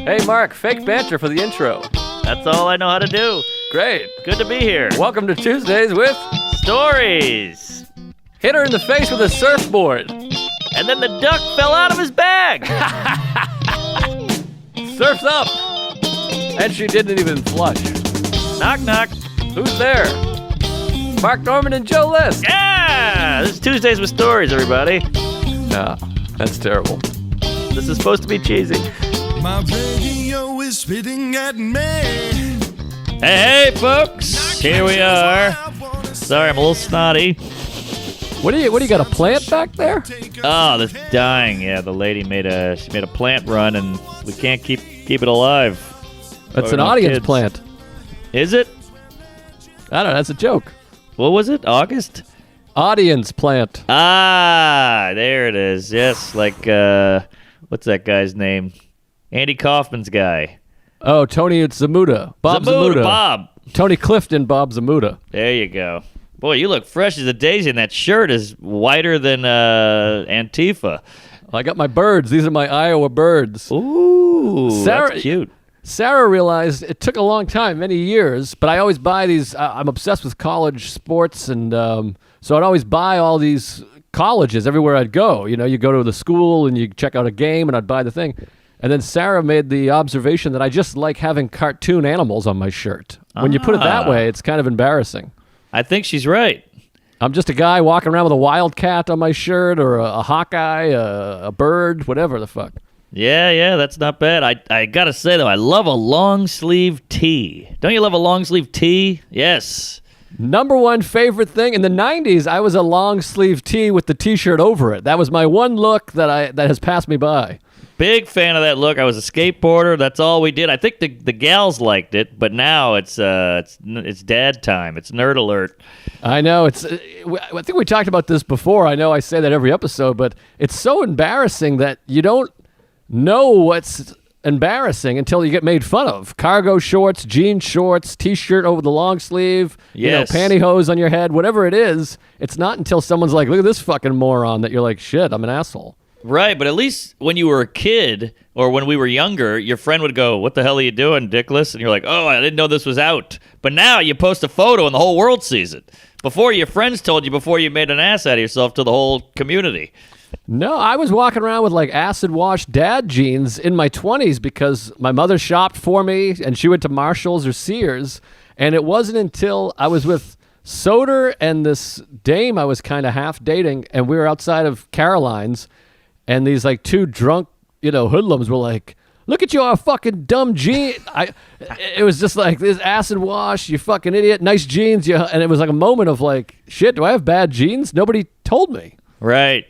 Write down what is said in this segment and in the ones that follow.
Hey, Mark, fake banter for the intro. That's all I know how to do. Great. Good to be here. Welcome to Tuesdays with Stories. Hit her in the face with a surfboard. And then the duck fell out of his bag. Surf's up. And she didn't even flush. Knock, knock. Who's there? Mark Norman and Joe List. Yeah! This is Tuesdays with Stories, everybody. No, that's terrible. This is supposed to be cheesy. My radio is spitting at me. Hey, folks. Here we are. Sorry, I'm a little snotty. What do you got, a plant back there? Oh, that's dying. Yeah, the lady made a plant run, and we can't keep it alive. That's an audience plant. Is it? I don't know, that's a joke. What was it? August? Audience plant. Ah, there it is. Yes, like, what's that guy's name? Andy Kaufman's guy. Oh, Tony Zamuda. Bob Zamuda. Bob. Tony Clifton, Bob Zamuda. There you go. Boy, you look fresh as a daisy, and that shirt is whiter than Antifa. I got my birds. These are my Iowa birds. Ooh, Sarah, that's cute. Sarah realized it took a long time, many years, but I always buy these. I'm obsessed with college sports, and so I'd always buy all these colleges everywhere I'd go. You know, you go to the school and you check out a game, and I'd buy the thing. And then Sarah made the observation that I just like having cartoon animals on my shirt. When you put it that way, it's kind of embarrassing. I think she's right. I'm just a guy walking around with a wildcat on my shirt, or a Hawkeye, a bird, whatever the fuck. Yeah, that's not bad. I gotta say, though, I love a long sleeve tee. Don't you love a long sleeve tee? Yes. Number one favorite thing. In the 90s, I was a long sleeve tee with the t-shirt over it. That was my one look that has passed me by. Big fan of that look. I was a skateboarder. That's all we did. I think the gals liked it, but now it's dad time. It's nerd alert. I know. I think we talked about this before. I know I say that every episode, but it's so embarrassing that you don't know what's embarrassing until you get made fun of. Cargo shorts, jean shorts, t-shirt over the long sleeve, yes. Pantyhose on your head, whatever it is. It's not until someone's like, look at this fucking moron, that you're like, shit, I'm an asshole. Right, but at least when you were a kid or when we were younger, your friend would go, what the hell are you doing, dickless? And you're like, oh, I didn't know this was out. But now you post a photo and the whole world sees it. Before, your friends told you before you made an ass out of yourself to the whole community. No, I was walking around with like acid wash dad jeans in my 20s because my mother shopped for me and she went to Marshall's or Sears. And it wasn't until I was with Soder and this dame I was kind of half dating, and we were outside of Caroline's. And these like two drunk, hoodlums were like, look at your fucking dumb jeans. It was just like, this acid wash, you fucking idiot, nice jeans. And it was like a moment of like, shit, do I have bad jeans? Nobody told me. Right.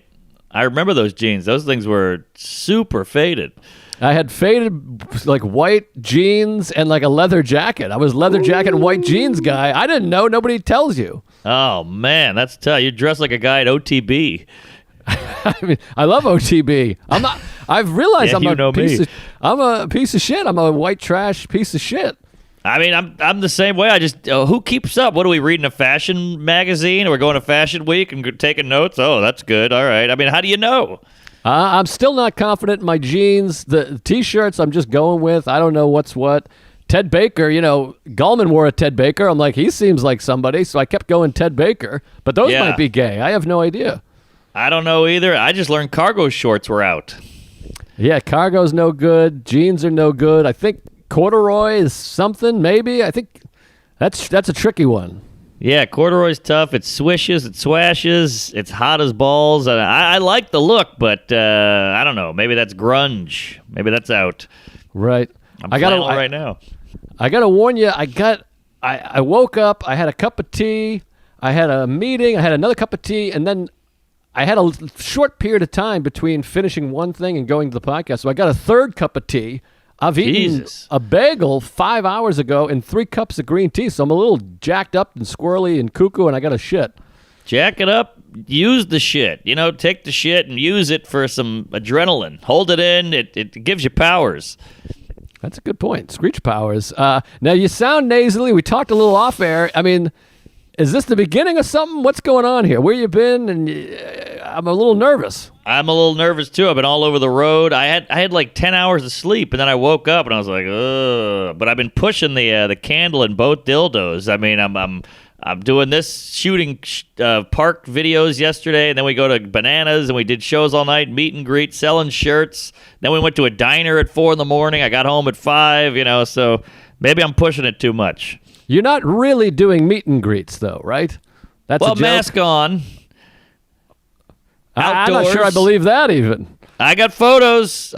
I remember those jeans. Those things were super faded. I had faded like white jeans and like a leather jacket. I was leather jacket and white jeans guy. I didn't know. Nobody tells you. Oh, man, that's tough. You dress like a guy at OTB. I mean, I love OTB. I've realized I'm a piece of shit. I'm a white trash piece of shit. I mean, I'm the same way. I just who keeps up? What are we reading, a fashion magazine? Or we're going to Fashion Week and taking notes? Oh, that's good. All right. I mean, how do you know? I'm still not confident in my jeans. The t-shirts I'm just going with. I don't know what's what. Ted Baker, Gallman wore a Ted Baker. I'm like, he seems like somebody, so I kept going Ted Baker. But those might be gay. I have no idea. I don't know either. I just learned cargo shorts were out. Yeah, cargo's no good. Jeans are no good. I think corduroy is something, maybe. I think that's a tricky one. Yeah, corduroy's tough. It swishes, it swashes, it's hot as balls. I like the look, but I don't know. Maybe that's grunge. Maybe that's out. Right. I'm flannel right now. I got to warn you, I woke up, I had a cup of tea, I had a meeting, I had another cup of tea, and then I had a short period of time between finishing one thing and going to the podcast, so I got a third cup of tea. I've eaten a bagel 5 hours ago and 3 cups of green tea, so I'm a little jacked up and squirrely and cuckoo, and I got a shit. Jack it up. Use the shit. Take the shit and use it for some adrenaline. Hold it in. It gives you powers. That's a good point. Screech powers. Now, you sound nasally. We talked a little off air. I mean, Is this the beginning of something? What's going on here? Where you been? And I'm a little nervous. I'm a little nervous too. I've been all over the road. I had like 10 hours of sleep, and then I woke up and I was like, ugh. But I've been pushing the candle in both dildos. I mean, I'm doing this, shooting park videos yesterday, and then we go to Bananas, and we did shows all night, meet and greet, selling shirts. Then we went to a diner at 4 a.m. I got home at 5. So maybe I'm pushing it too much. You're not really doing meet and greets, though, right? That's a joke. Mask on. I'm not sure I believe that even. I got photos.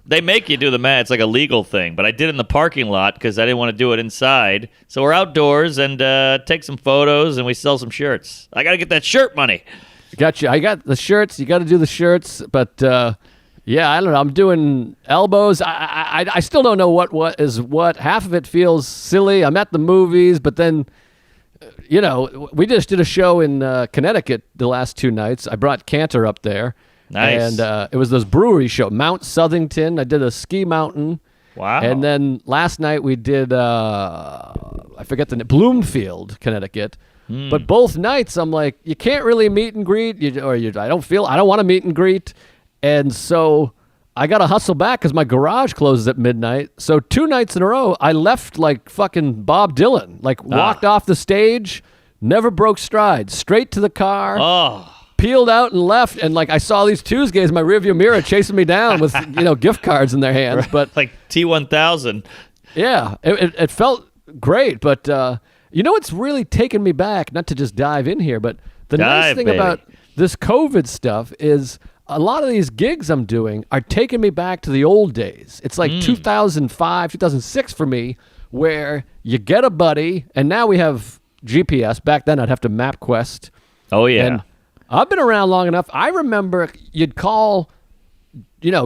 They make you do the math. It's like a legal thing. But I did it in the parking lot because I didn't want to do it inside. So we're outdoors and take some photos, and we sell some shirts. I got to get that shirt money. Got you. I got the shirts. You got to do the shirts. But, yeah, I don't know. I'm doing elbows. I still don't know what is what. Half of it feels silly. I'm at the movies, but then, we just did a show in Connecticut the last 2 nights. I brought Cantor up there. Nice. And it was this brewery show, Mount Southington. I did a ski mountain. Wow. And then last night we did, I forget the name, Bloomfield, Connecticut. But both nights I'm like, you can't really meet and greet, I don't want to meet and greet. And so I got to hustle back because my garage closes at midnight. So 2 nights in a row, I left like fucking Bob Dylan, walked off the stage, never broke stride, straight to the car, peeled out and left. And I saw these Tuesdays in my rearview mirror chasing me down with, gift cards in their hands. Right. But like T1000. Yeah, it felt great. But what's really taken me back, not to just dive in here, but the nice thing about this COVID stuff is a lot of these gigs I'm doing are taking me back to the old days. It's like 2005, 2006 for me, where you get a buddy, and now we have GPS. Back then, I'd have to MapQuest. Oh, yeah. And I've been around long enough. I remember you'd call,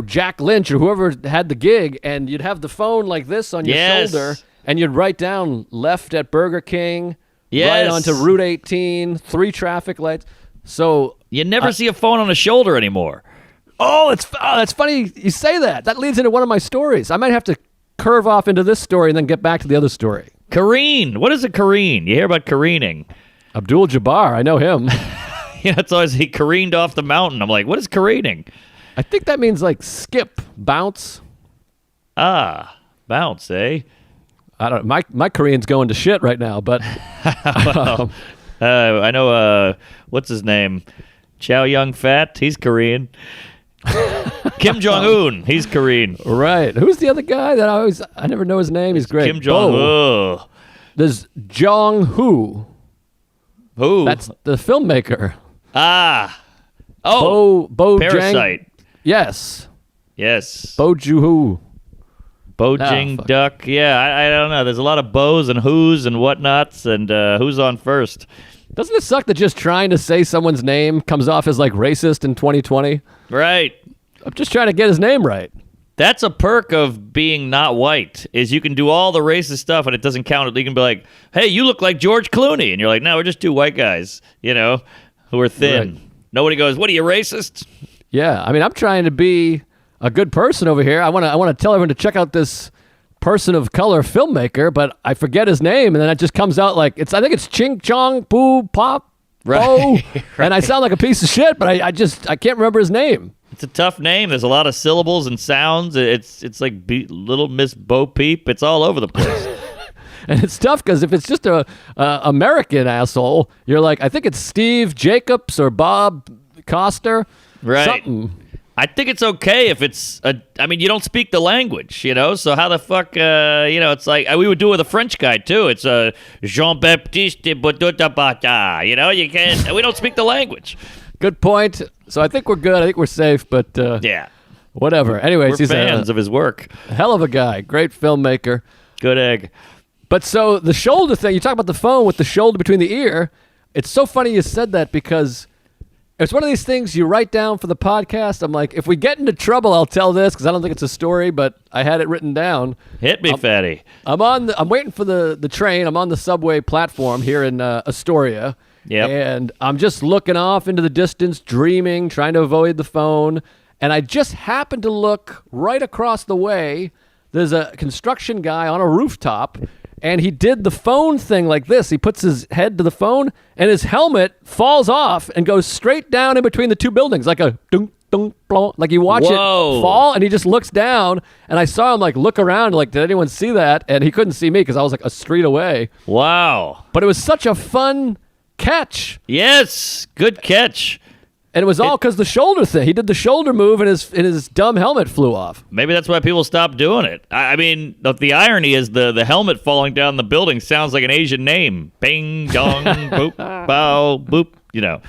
Jack Lynch or whoever had the gig, and you'd have the phone like this on your shoulder, and you'd write down left at Burger King, right onto Route 18, 3 traffic lights. So you never see a phone on a shoulder anymore. Oh, that's funny you say that. That leads into one of my stories. I might have to curve off into this story and then get back to the other story. Careen. What is a careen? You hear about careening. Abdul Jabbar. I know him. It's always he careened off the mountain. I'm like, what is careening? I think that means skip, bounce. Bounce, eh? I don't know. My Korean's going to shit right now, but I know, what's his name? Chow Yun-fat, he's Korean. Kim Jong-un, he's Korean. Right. Who's the other guy that I never know his name? He's great. Kim Jong-un. There's Jong-Hoo. Who? That's the filmmaker. Bo Parasite. Yes. Bo Ju-hoo. Jing Duck. Yeah, I don't know. There's a lot of bows and who's and whatnots, and who's on first. Doesn't it suck that just trying to say someone's name comes off as racist in 2020? Right. I'm just trying to get his name right. That's a perk of being not white, is you can do all the racist stuff and it doesn't count. You can be like, hey, you look like George Clooney. And you're like, no, we're just 2 white guys, who are thin. Right. Nobody goes, what are you, racist? Yeah, I mean, I'm trying to be a good person over here. I want to tell everyone to check out this person of color filmmaker, but I forget his name, and then it just comes out I think it's Ching Chong Poo Pop Bo, and I sound like a piece of shit, but I can't remember his name. It's a tough name. There's a lot of syllables and sounds. It's like Little Miss Bo Peep. It's all over the place. And it's tough because if it's just a American asshole, you're like, I think it's Steve Jacobs or Bob Coster. Right. Something. I think it's okay if it's you don't speak the language, so how the fuck, it's like, we would do it with a French guy too. It's Jean-Baptiste Boutoutabata, you can't, we don't speak the language. Good point. So I think we're good. I think we're safe, but yeah, whatever. Anyways, he's fans of his work. Hell of a guy. Great filmmaker. Good egg. But so the shoulder thing, you talk about the phone with the shoulder between the ear. It's so funny you said that because it's one of these things you write down for the podcast. I'm like, if we get into trouble, I'll tell this because I don't think it's a story, but I had it written down. Hit me, fatty. I'm waiting for the train. I'm on the subway platform here in Astoria. Yep. And I'm just looking off into the distance, dreaming, trying to avoid the phone. And I just happened to look right across the way. There's a construction guy on a rooftop, and he did the phone thing like this. He puts his head to the phone, and his helmet falls off and goes straight down in between the two buildings, like a dunk, dunk, blow. Like you watch it fall, and he just looks down, and I saw him like look around, like, did anyone see that? And he couldn't see me because I was like a street away. Wow. But it was such a fun catch. Yes, good catch. And it was all because the shoulder thing. He did the shoulder move, and his dumb helmet flew off. Maybe that's why people stopped doing it. I mean, the irony is the helmet falling down the building sounds like an Asian name. Bing, dong, boop, bow, boop, you know.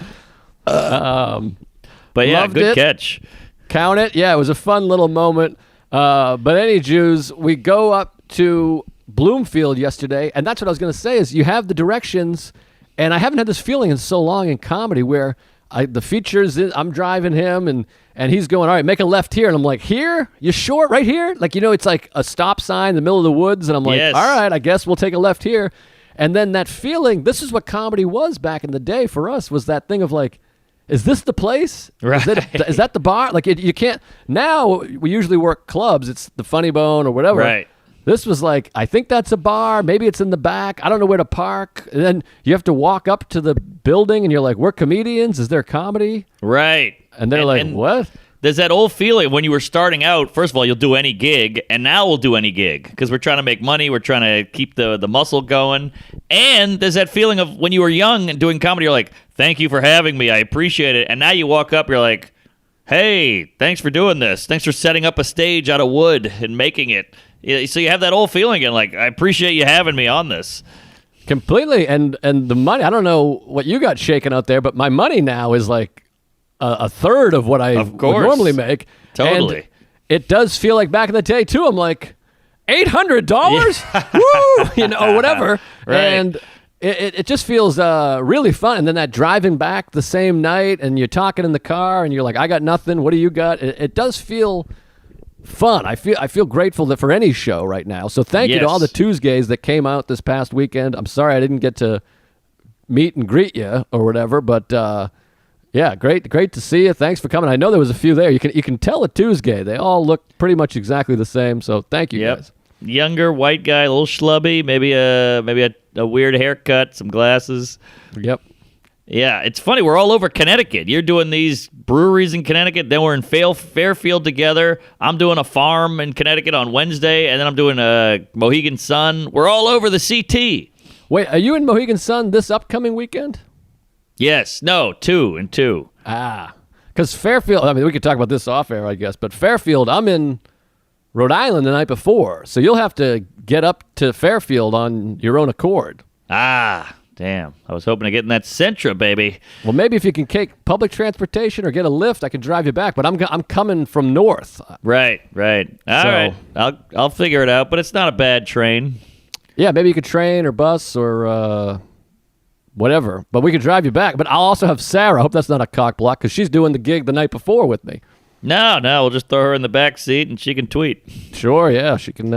But yeah, good catch. Count it. Yeah, it was a fun little moment. But any Jews, we go up to Bloomfield yesterday, and that's what I was going to say is you have the directions, and I haven't had this feeling in so long in comedy where the features, I'm driving him, and he's going, all right, make a left here. And I'm like, here? You sure? Right here? Like, it's like a stop sign in the middle of the woods. And I'm like, all right, I guess we'll take a left here. And then that feeling, this is what comedy was back in the day for us, was that thing of like, is this the place? Right. Is that the bar? Like, you can't. Now, we usually work clubs. It's the Funny Bone or whatever. Right. This was like, I think that's a bar. Maybe it's in the back. I don't know where to park. And then you have to walk up to the building, and you're like, we're comedians. Is there comedy? Right. And they're like, what? There's that old feeling when you were starting out, first of all, you'll do any gig, and now we'll do any gig because we're trying to make money. We're trying to keep the muscle going. And there's that feeling of when you were young and doing comedy, you're like, thank you for having me. I appreciate it. And now you walk up, you're like, hey, thanks for doing this. Thanks for setting up a stage out of wood and making it. So you have that old feeling again, like, I appreciate you having me on this. Completely. And the money, I don't know what you got shaken out there, but my money now is like a third of what I would normally make. Totally. And it does feel like back in the day, too. I'm like, $800? Woo! Or whatever. Right. And it just feels really fun. And then that driving back the same night, and you're talking in the car, and you're like, I got nothing. What do you got? It does feel fun. I feel grateful that for any show right now. So thank you to all the Tuesdays that came out this past weekend. I'm sorry I didn't get to meet and greet you or whatever, but yeah, great to see you. Thanks for coming. I know there was a few there. You can tell a Tuesday. They all look pretty much exactly the same. So thank you guys. Younger white guy, a little schlubby, maybe a weird haircut, some glasses. Yep. Yeah, it's funny. We're all over Connecticut. You're doing these breweries in Connecticut. Then we're in Fairfield together. I'm doing a farm in Connecticut on Wednesday, and then I'm doing a Mohegan Sun. We're all over the CT. Wait, are you in Mohegan Sun this upcoming weekend? Yes. No, 2 and 2. Because Fairfield, I mean, we could talk about this off air, I guess, but Fairfield, I'm in Rhode Island the night before, so you'll have to get up to Fairfield on your own accord. Damn. I was hoping to get in that Sentra, baby. Well, maybe if you can take public transportation or get a lift, I can drive you back. But I'm coming from north. Right. All right. I'll figure it out, but it's not a bad train. Yeah, maybe you could train or bus or whatever. But we could drive you back. But I'll also have Sarah. I hope that's not a cock block because she's doing the gig the night before with me. No, we'll just throw her in the back seat and she can tweet. Sure, yeah. She can,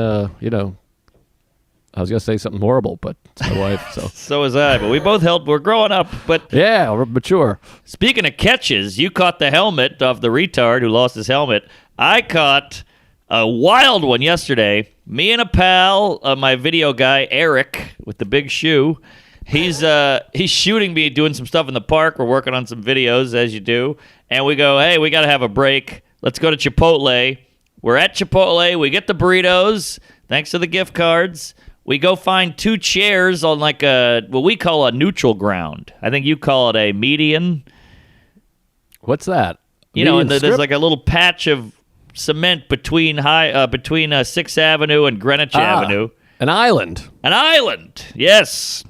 I was going to say something horrible, but it's my wife, so. So was I, but we both we're growing up. But yeah, we're mature. Speaking of catches, you caught the helmet of the retard who lost his helmet. I caught a wild one yesterday. Me and a pal, my video guy, Eric, with the big shoe, he's shooting me doing some stuff in the park. We're working on some videos, as you do. And we go, hey, we got to have a break. Let's go to Chipotle. We're at Chipotle. We get the burritos, thanks to the gift cards. We go find 2 chairs on like what we call a neutral ground. I think you call it a median. What's that? And there's like a little patch of cement between 6th Avenue and Greenwich Avenue. An island. An island, yes.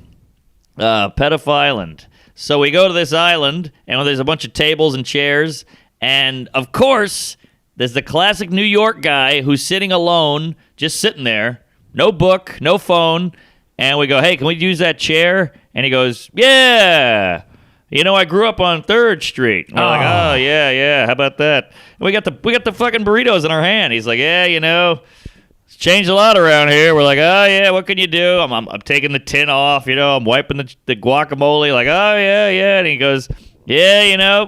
Pedophile Island. So we go to this island, and there's a bunch of tables and chairs. And, of course, there's the classic New York guy who's sitting alone, just sitting there. No book, no phone. And we go, hey, can we use that chair? And he goes, yeah. I grew up on 3rd Street. And we're like, oh, yeah. How about that? And we got the fucking burritos in our hand. He's like, yeah, it's changed a lot around here. We're like, oh, yeah, what can you do? I'm taking the tin off, I'm wiping the guacamole. Like, oh, yeah. And he goes, yeah,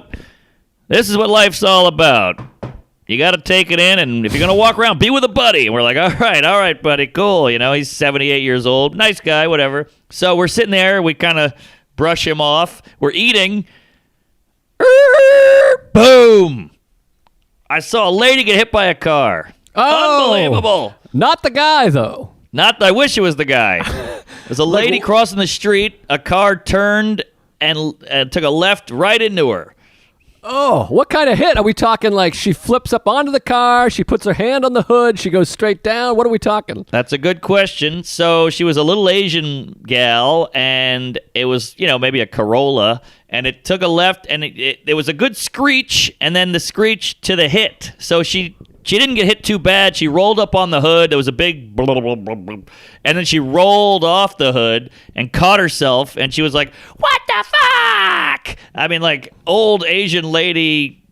this is what life's all about. You got to take it in, and if you're going to walk around, be with a buddy. And we're like, all right, buddy, cool. You know, he's 78 years old. Nice guy, whatever. So we're sitting there. We kind of brush him off. We're eating. Boom. I saw a lady get hit by a car. Oh, Unbelievable. Not the guy, though. I wish it was the guy. There's a lady crossing the street. A car turned and took a left right into her. Oh, what kind of hit? Are we talking like she flips up onto the car, she puts her hand on the hood, she goes straight down? What are we talking? That's a good question. So she was a little Asian gal, and it was, maybe a Corolla, and it took a left, and it was a good screech, and then the screech to the hit. So she didn't get hit too bad. She rolled up on the hood. There was a big blah, blah, blah, blah, blah, and then she rolled off the hood and caught herself, and she was like, what the fuck? I mean, like old Asian lady,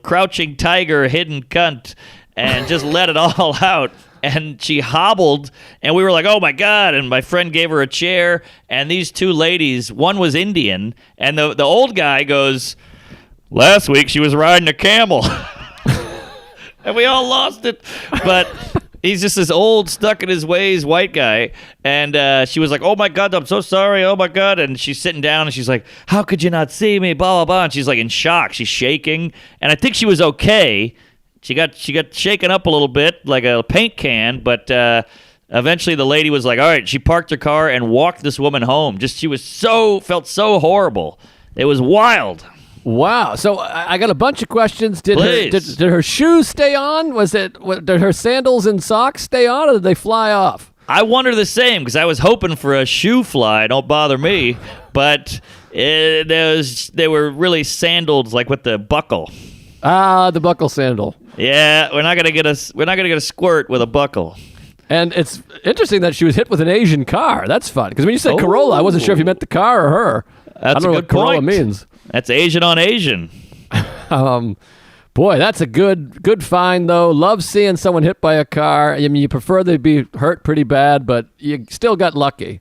crouching tiger, hidden cunt, and just let it all out. And she hobbled, and we were like, oh, my God. And my friend gave her a chair, and these two ladies, one was Indian, and the old guy goes, last week she was riding a camel. And we all lost it. But he's just this old, stuck in his ways white guy. And she was like, oh, my God, I'm so sorry. Oh, my God. And she's sitting down, and she's like, how could you not see me? Blah, blah, blah. And she's like in shock. She's shaking. And I think she was okay. She got shaken up a little bit like a paint can. But eventually the lady was like, all right. She parked her car and walked this woman home. She felt so horrible. It was wild. Wow. So I got a bunch of questions. Did her shoes stay on? Did her sandals and socks stay on, or did they fly off? I wonder the same, because I was hoping for a shoe fly. Don't bother me. But they were really sandals, like with the buckle. Ah, the buckle sandal. Yeah, we're not gonna get a squirt with a buckle. And it's interesting that she was hit with an Asian car. That's fun, because when you said Corolla, I wasn't sure if you meant the car or her. I don't know what Corolla means. That's Asian on Asian. Boy, that's a good find, though. Love seeing someone hit by a car. I mean, you prefer they be hurt pretty bad, but you still got lucky.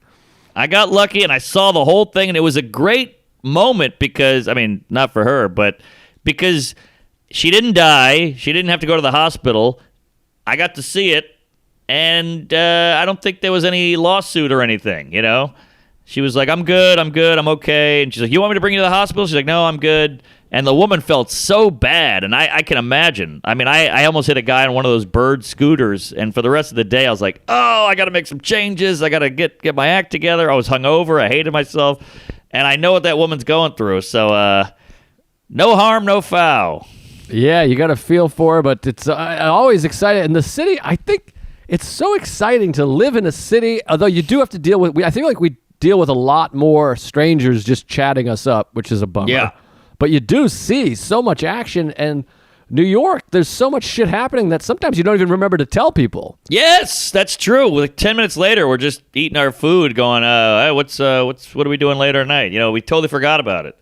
I got lucky, and I saw the whole thing, and it was a great moment because, I mean, not for her, but because she didn't die. She didn't have to go to the hospital. I got to see it, and I don't think there was any lawsuit or anything, She was like, I'm good, I'm okay. And she's like, you want me to bring you to the hospital? She's like, no, I'm good. And the woman felt so bad, and I can imagine. I mean, I almost hit a guy on one of those bird scooters, and for the rest of the day, I was like, oh, I got to make some changes. I got to get my act together. I was hungover. I hated myself. And I know what that woman's going through, so no harm, no foul. Yeah, you got to feel for her, but it's always exciting. In the city, I think it's so exciting to live in a city, although you do have to deal with, I feel like we deal with a lot more strangers just chatting us up, which is a bummer. Yeah. But you do see so much action, and New York, there's so much shit happening that sometimes you don't even remember to tell people. Yes, that's true. Like 10 minutes later, we're just eating our food going, hey, what are we doing later at night? We totally forgot about it.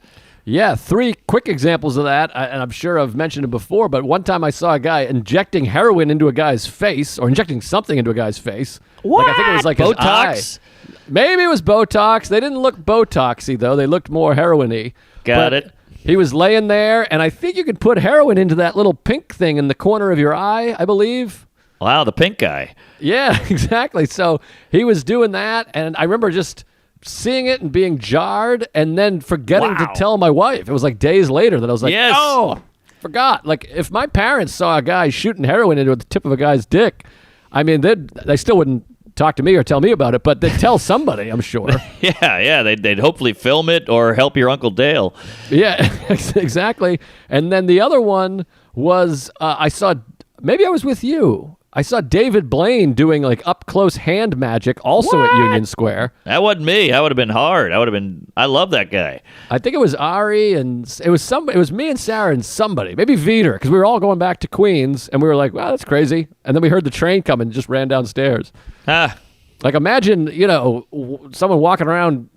Yeah, 3 quick examples of that, and I'm sure I've mentioned it before, but one time I saw a guy injecting heroin into a guy's face, or injecting something into a guy's face. What? Like, I think it was like Botox? his eye. Maybe it was Botox. They didn't look Botoxy, though. They looked more heroin-y. Got it. He was laying there, and I think you could put heroin into that little pink thing in the corner of your eye, I believe. Wow, the pink guy. Yeah, exactly. So he was doing that, and I remember just seeing it and being jarred, and then forgetting to tell my wife. It was like days later that I was like, yes. oh, forgot. Like, if my parents saw a guy shooting heroin into the tip of a guy's dick, I mean, they still wouldn't talk to me or tell me about it, but they'd tell somebody, I'm sure. Yeah, they'd hopefully film it or help your Uncle Dale. Yeah, exactly. And then the other one was, I saw, maybe I was with you. I saw David Blaine doing like up close hand magic also at Union Square. That wasn't me. That would have been hard. I love that guy. I think it was Ari, and it was me and Sarah and somebody, maybe Veter, because we were all going back to Queens, and we were like, wow, that's crazy. And then we heard the train come and just ran downstairs. Like, imagine, someone walking around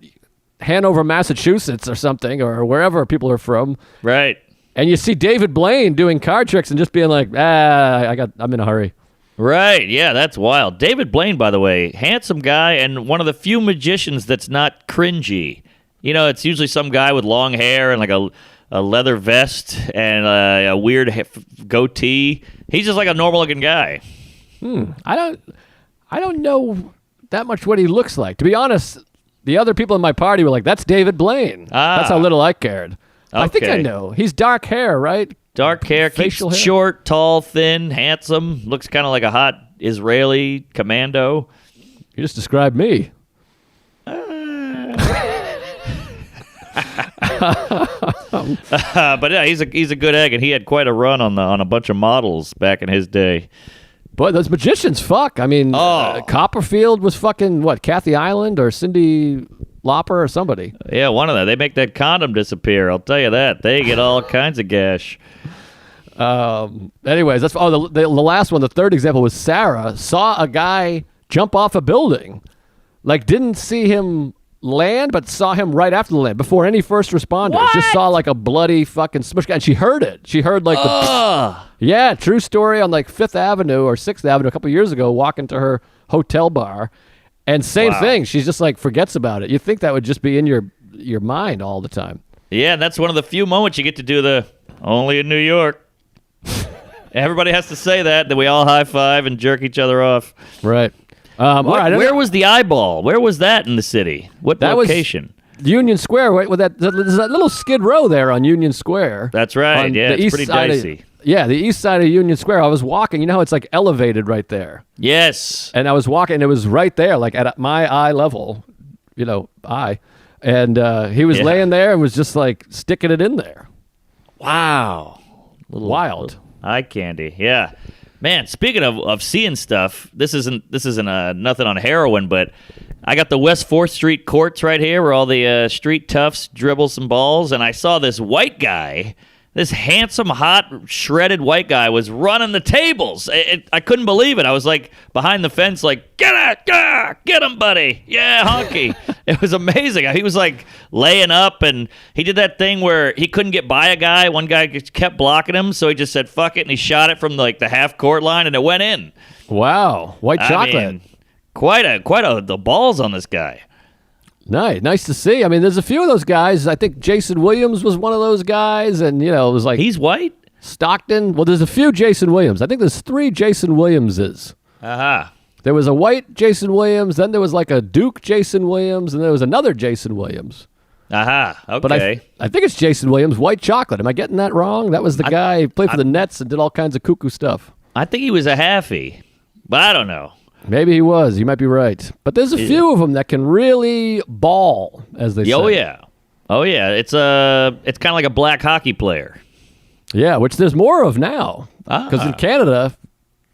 Hanover, Massachusetts or something, or wherever people are from. Right. And you see David Blaine doing card tricks and just being like, I'm in a hurry. Right, yeah, that's wild. David Blaine, by the way, handsome guy and one of the few magicians that's not cringy. It's usually some guy with long hair and like a leather vest and a weird goatee. He's just like a normal looking guy. I don't know that much what he looks like. To be honest, the other people in my party were like, "That's David Blaine." That's how little I cared. I think I Okay. know. He's dark hair, right? Dark hair, Facial keeps hair? short, tall, thin, handsome. Looks kind of like a hot Israeli commando. You just described me. But yeah, he's a good egg, and he had quite a run on a bunch of models back in his day. But those magicians, fuck. I mean, Copperfield was fucking, what, Kathy Ireland or Cindy Lauper or somebody. Yeah, one of them. They make that condom disappear. I'll tell you that. They get all kinds of gash. Anyways, the last one, the third example was Sarah saw a guy jump off a building. Like, didn't see him land, but saw him right after the land, before any first responders. What? Just saw like a bloody fucking smush guy, and she heard it. She heard like yeah, true story, on like 5th Avenue or 6th Avenue a couple years ago, walking to her hotel bar, and same thing. She's just like forgets about it. You think that would just be in your mind all the time. Yeah, and that's one of the few moments you get to do the only in New York. Everybody has to say that, then we all high five and jerk each other off. Right. All right. Where was the eyeball? Where was that in the city? What That was location? Union Square, right? With there's that little Skid Row there on Union Square. That's right. On Yeah, the it's east pretty side dicey. The east side of Union Square. I was walking. You know how it's like elevated right there. Yes. And I was walking, and it was right there, like at my eye level, eye. And he was laying there and was just like sticking it in there. Wow. Wild. Eye candy. Yeah. Man, speaking of seeing stuff, this isn't nothing on heroin, but I got the West 4th Street courts right here where all the street toughs dribble some balls, and I saw this white guy, this handsome, hot, shredded white guy was running the tables. I couldn't believe it. I was like behind the fence like, get him, buddy. Yeah, honky. It was amazing. He was like laying up, and he did that thing where he couldn't get by a guy. One guy just kept blocking him, so he just said, fuck it, and he shot it from like the half court line, and it went in. Wow. White chocolate. I mean, quite a the balls on this guy. Nice to see. I mean, there's a few of those guys. I think Jason Williams was one of those guys, and it was like He's white? Stockton. Well, there's a few Jason Williams. I think there's 3 Jason Williamses. Aha. There was a white Jason Williams, then there was like a Duke Jason Williams, and there was another Jason Williams. Aha. Okay. But I think it's Jason Williams, white chocolate. Am I getting that wrong? That was the guy who played for the Nets and did all kinds of cuckoo stuff. I think he was a halfie, but I don't know. Maybe he was. You might be right. But there's a few of them that can really ball, as they say. Oh yeah. It's kind of like a black hockey player. Yeah, which there's more of now. Because in Canada,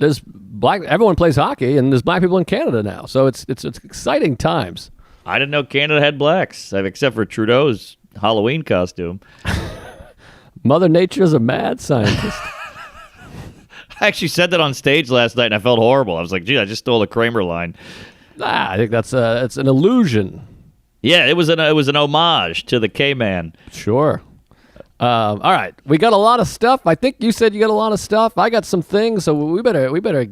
everyone plays hockey, and there's black people in Canada now. So it's exciting times. I didn't know Canada had blacks, except for Trudeau's Halloween costume. Mother Nature's a mad scientist. I actually said that on stage last night, and I felt horrible. I was like, gee, I just stole a Kramer line. I think it's an illusion. Yeah, it was an homage to the K-Man. Sure. All right, we got a lot of stuff. I think you said you got a lot of stuff. I got some things, so we better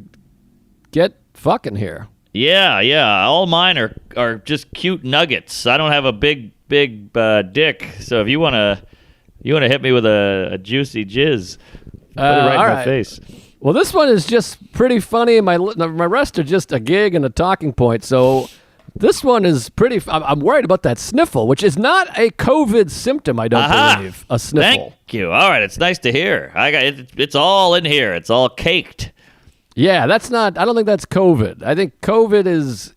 get fucking here. Yeah. All mine are just cute nuggets. I don't have a big dick, so if you wanna hit me with a juicy jizz, put it right in my face. Well, this one is just pretty funny. My rest are just a gig and a talking point. So this one is pretty. I'm worried about that sniffle, which is not a COVID symptom. I don't believe a sniffle. Thank you. All right, it's nice to hear. I got it. It's all in here. It's all caked. Yeah, that's not. I don't think that's COVID. I think COVID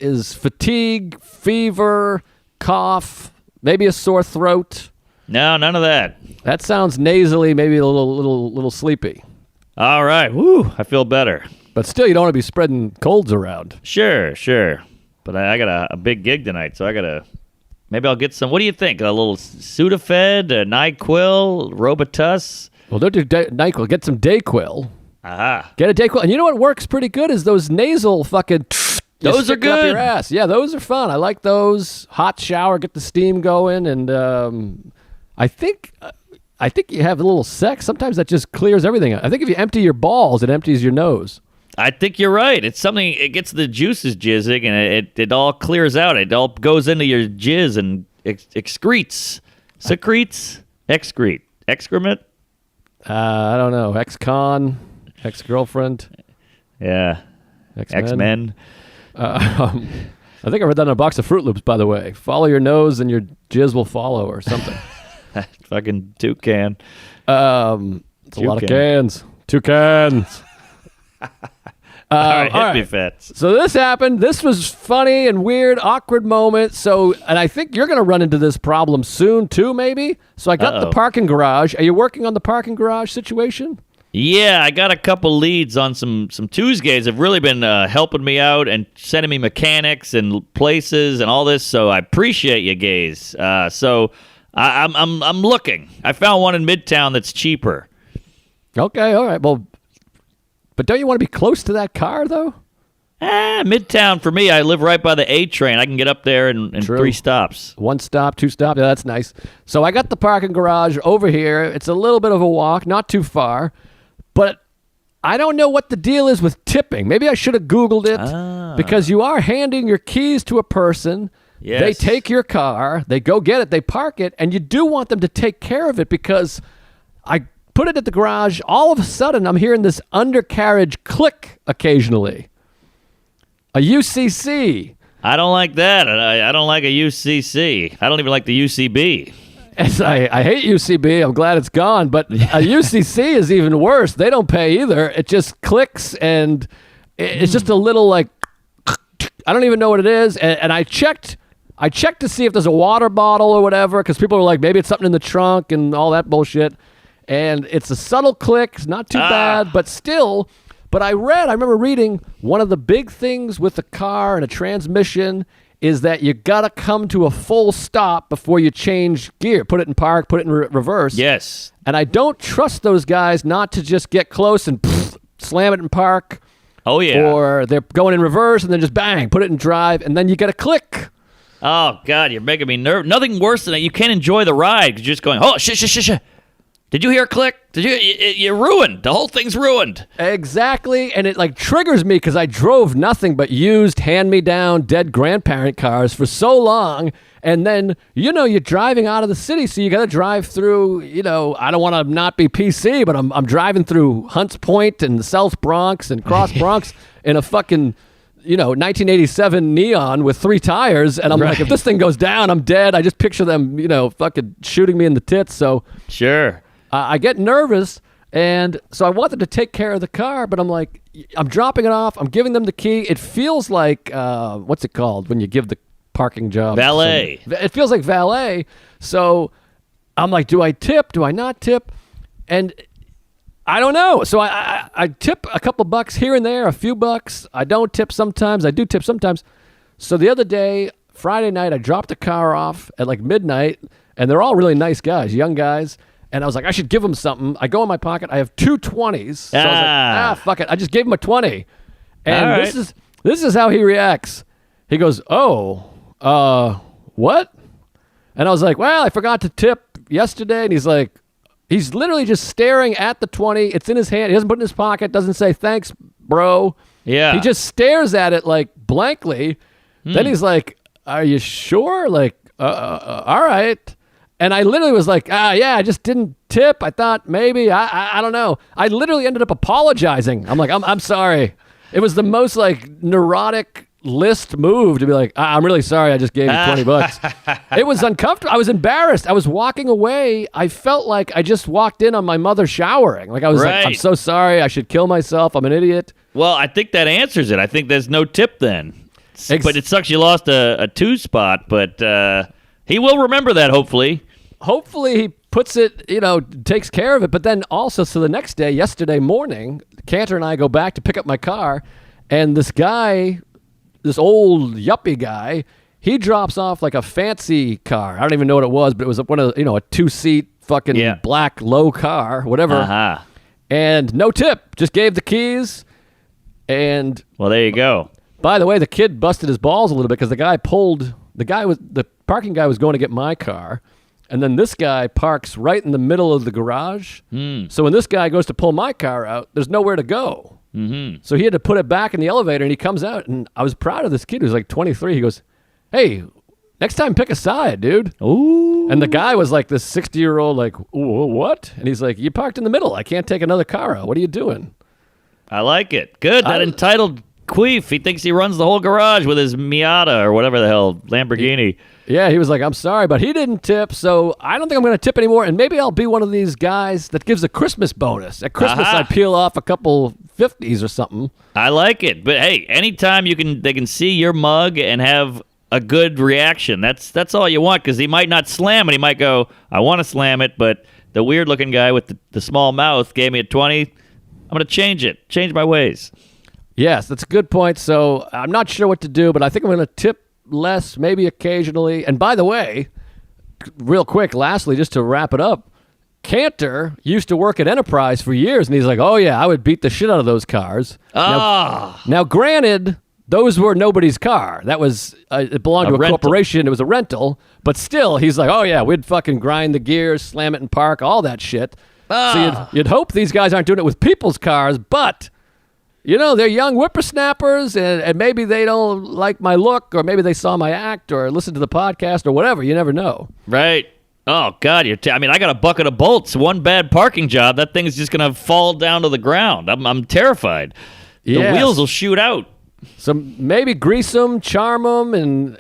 is fatigue, fever, cough, maybe a sore throat. No, none of that. That sounds nasally, maybe a little sleepy. All right. Woo, I feel better. But still, you don't want to be spreading colds around. Sure. But I got a big gig tonight, so maybe I'll get some. What do you think? A little Sudafed, a NyQuil, Robitussin? Well, don't do NyQuil. Get some Dayquil. Aha. Get a Dayquil. And you know what works pretty good is those nasal fucking... Those are stick it up good. your ass. Yeah, those are fun. I like those. Hot shower, get the steam going, and I think you have a little sex. Sometimes that just clears everything out. I think if you empty your balls, it empties your nose. I think you're right. It's something. It gets the juices jizzing, and it all clears out. It all goes into your jizz and excretes, excrement? I don't know. Ex-con, ex-girlfriend, Yeah. X-Men. X-Men. I think I read that in a box of Fruit Loops, by the way. Follow your nose and your jizz will follow or something. Fucking toucan. It's a lot of cans. 2 cans. All right, all hit me, right. Fats. So this happened. This was funny and weird, awkward moment. So, and I think you're going to run into this problem soon too, maybe. So I got the parking garage. Are you working on the parking garage situation? Yeah, I got a couple leads on some Tuesdays have really been helping me out and sending me mechanics and places and all this. So I appreciate you, gays. So I'm looking. I found one in Midtown that's cheaper. Okay, all right. Well, but don't you want to be close to that car though? Midtown for me. I live right by the A train. I can get up there in 3 stops. 1 stop, 2 stop. Yeah, that's nice. So I got the parking garage over here. It's a little bit of a walk, not too far. But I don't know what the deal is with tipping. Maybe I should have Googled it because you are handing your keys to a person. Yes. They take your car, they go get it, they park it, and you do want them to take care of it because I put it at the garage. All of a sudden, I'm hearing this undercarriage click occasionally. A UCC. I don't like that. I don't like a UCC. I don't even like the UCB. I hate UCB. I'm glad it's gone. But a UCC is even worse. They don't pay either. It just clicks, and it's just a little like, I don't even know what it is. And I checked to see if there's a water bottle or whatever because people were like, maybe it's something in the trunk and all that bullshit. And it's a subtle click. It's not too bad, but still. But I remember reading one of the big things with a car and a transmission is that you got to come to a full stop before you change gear. Put it in park, put it in reverse. Yes. And I don't trust those guys not to just get close and slam it in park. Oh, yeah. Or they're going in reverse and then just bang, put it in drive, and then you get a click. Oh, God, you're making me nervous. Nothing worse than that. You can't enjoy the ride because you're just going, oh, shit. Did you hear a click? You're ruined. The whole thing's ruined. Exactly. And it like triggers me because I drove nothing but used hand-me-down dead grandparent cars for so long. And then, you're driving out of the city. So you got to drive through, I don't want to not be PC, but I'm driving through Hunts Point and the South Bronx and Cross Bronx in a fucking, 1987 Neon with 3 tires. And I'm like, if this thing goes down, I'm dead. I just picture them, fucking shooting me in the tits. So Sure. I get nervous, and so I wanted to take care of the car, but I'm like, I'm dropping it off. I'm giving them the key. It feels like, what's it called when you give the parking job? Valet. It feels like valet. So I'm like, do I tip? Do I not tip? And I don't know. So I tip a couple bucks here and there, a few bucks. I don't tip sometimes. I do tip sometimes. So the other day, Friday night, I dropped the car off at like midnight, and they're all really nice guys, young guys. And I was like, I should give him something. I go in my pocket. I have 2 20s. So I was like, fuck it. I just gave him a 20. And right. this is how he reacts. He goes, what? And I was like, well, I forgot to tip yesterday. And he's like, he's literally just staring at the 20. It's in his hand. He doesn't put it in his pocket. Doesn't say, thanks, bro. Yeah. He just stares at it like blankly. Then he's like, are you sure? Like, all right. And I literally was like, yeah, I just didn't tip. I thought maybe, I don't know. I literally ended up apologizing. I'm like, I'm sorry. It was the most like neurotic list move to be like, I'm really sorry. I just gave you 20 bucks. It was uncomfortable. I was embarrassed. I was walking away. I felt like I just walked in on my mother showering. Like I was like, I'm so sorry. I should kill myself. I'm an idiot. Well, I think that answers it. I think there's no tip then. But it sucks you lost a 2 spot, but he will remember that, hopefully. Hopefully he puts it, takes care of it. But then also, so the next day, yesterday morning, Cantor and I go back to pick up my car, and this guy, this old yuppie guy, he drops off like a fancy car. I don't even know what it was, but it was one of, a 2-seat fucking black low car, whatever. Uh-huh. And no tip, just gave the keys. And well, there you go. By the way, the kid busted his balls a little bit because the parking guy was going to get my car. And then this guy parks right in the middle of the garage. So when this guy goes to pull my car out, there's nowhere to go. Mm-hmm. So he had to put it back in the elevator, and he comes out. And I was proud of this kid who's like 23. He goes, hey, Next time, pick a side, dude. Ooh. And the guy was like this 60-year-old, like, "Ooh, what?" And he's like, "You parked in the middle. I can't take another car out. What are you doing?" I like it. Good. That entitled queef. He thinks he runs the whole garage with his Miata or whatever the hell, Lamborghini. Yeah, he was like, "I'm sorry, but he didn't tip, so I don't think I'm going to tip anymore. And maybe I'll be one of these guys that gives a Christmas bonus. At Christmas, I peel off a couple 50s or something." I like it. But hey, anytime they can see your mug and have a good reaction. That's all you want, because he might not slam it. He might go, "I want to slam it, but the weird-looking guy with the small mouth gave me a 20. I'm going to change my ways." Yes, that's a good point. So I'm not sure what to do, but I think I'm going to tip less, maybe occasionally. And by the way, real quick, lastly, just to wrap it up, Cantor used to work at Enterprise for years, and he's like, "Oh, yeah, I would beat the shit out of those cars." Now, granted, those were nobody's car. That was it belonged to a corporation. It was a rental. But still, he's like, "Oh, yeah, we'd fucking grind the gears, slam it in park, all that shit." So you'd hope these guys aren't doing it with people's cars, but, they're young whippersnappers, and maybe they don't like my look, or maybe they saw my act, or listened to the podcast, or whatever. You never know. Right. Oh, God. I got a bucket of bolts. One bad parking job, that thing's just going to fall down to the ground. I'm terrified. The wheels will shoot out. So maybe grease them, charm them, and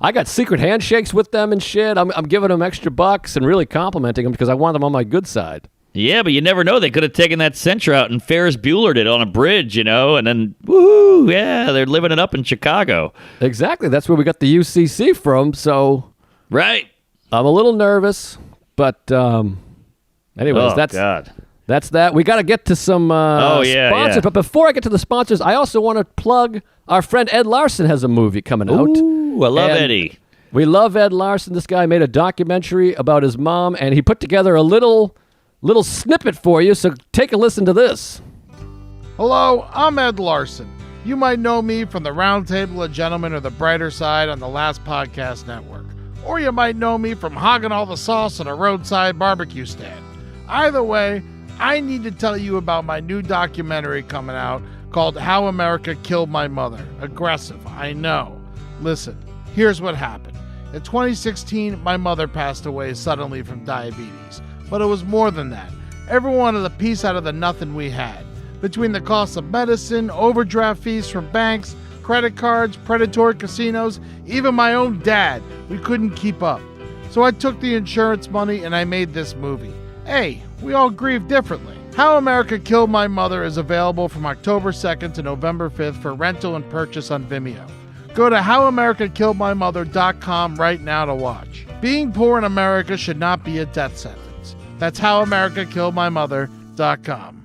I got secret handshakes with them and shit. I'm giving them extra bucks and really complimenting them because I want them on my good side. Yeah, but you never know. They could have taken that Sentra out and Ferris Buellered it on a bridge, and then woohoo, yeah, they're living it up in Chicago. Exactly. That's where we got the UCC from. So right, I'm a little nervous, but anyways, That's that. We got to get to some sponsors. Yeah. But before I get to the sponsors, I also want to plug our friend Ed Larson has a movie coming out. Ooh, I love Eddie. We love Ed Larson. This guy made a documentary about his mom, and he put together a little snippet for you. So take a listen to this. Hello, I'm Ed Larson. You might know me from the Roundtable of Gentlemen or the Brighter Side on the Last Podcast Network. Or you might know me from hogging all the sauce on a roadside barbecue stand. Either way, I need to tell you about my new documentary coming out called How America Killed My Mother. Aggressive, I know. Listen, here's what happened. In 2016, my mother passed away suddenly from diabetes. But it was more than that. Everyone wanted a piece out of the nothing we had. Between the cost of medicine, overdraft fees from banks, credit cards, predatory casinos, even my own dad, we couldn't keep up. So I took the insurance money and I made this movie. Hey, we all grieve differently. How America Killed My Mother is available from October 2nd to November 5th for rental and purchase on Vimeo. Go to HowAmericaKilledMyMother.com right now to watch. Being poor in America should not be a death sentence. That's HowAmericaKilledMyMother.com.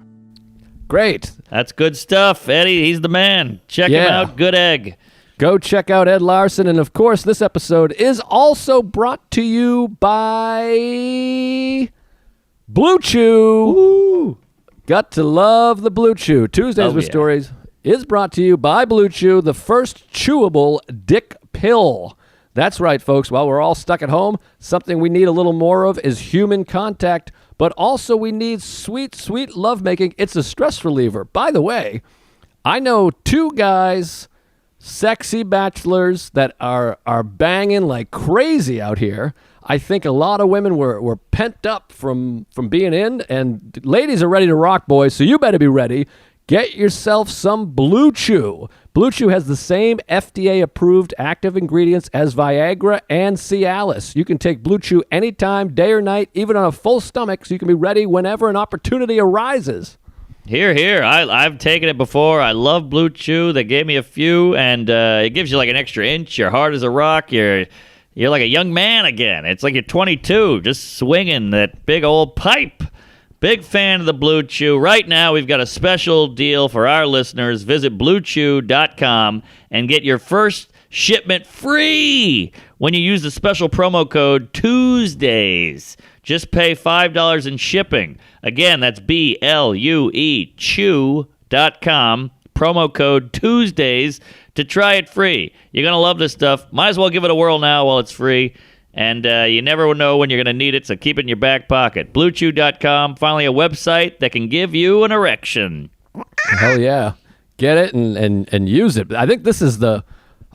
Great. That's good stuff, Eddie. He's the man. Check him out. Good egg. Go check out Ed Larson. And, of course, this episode is also brought to you by Blue Chew. Woo. Got to love the Blue Chew. Tuesdays with Stories is brought to you by Blue Chew, the first chewable dick pill. That's right, folks. While we're all stuck at home, something we need a little more of is human contact, but also we need sweet, sweet lovemaking. It's a stress reliever. By the way, I know two guys, sexy bachelors, that are banging like crazy out here. I think a lot of women were pent up from being in, and ladies are ready to rock, boys, so you better be ready. Get yourself some Blue Chew. Blue Chew has the same FDA-approved active ingredients as Viagra and Cialis. You can take Blue Chew anytime, day or night, even on a full stomach, so you can be ready whenever an opportunity arises. Here. I've taken it before. I love Blue Chew. They gave me a few, and it gives you like an extra inch. You're hard as a rock. You're like a young man again. It's like you're 22, just swinging that big old pipe. Big fan of the Blue Chew. Right now, we've got a special deal for our listeners. Visit BlueChew.com and get your first shipment free when you use the special promo code Tuesdays. Just pay $5 in shipping. Again, that's BLUE Chew.com. Promo code Tuesdays to try it free. You're going to love this stuff. Might as well give it a whirl now while it's free. And you never know when you're going to need it, so keep it in your back pocket. BlueChew.com, finally a website that can give you an erection. Hell yeah. Get it and use it. I think this is the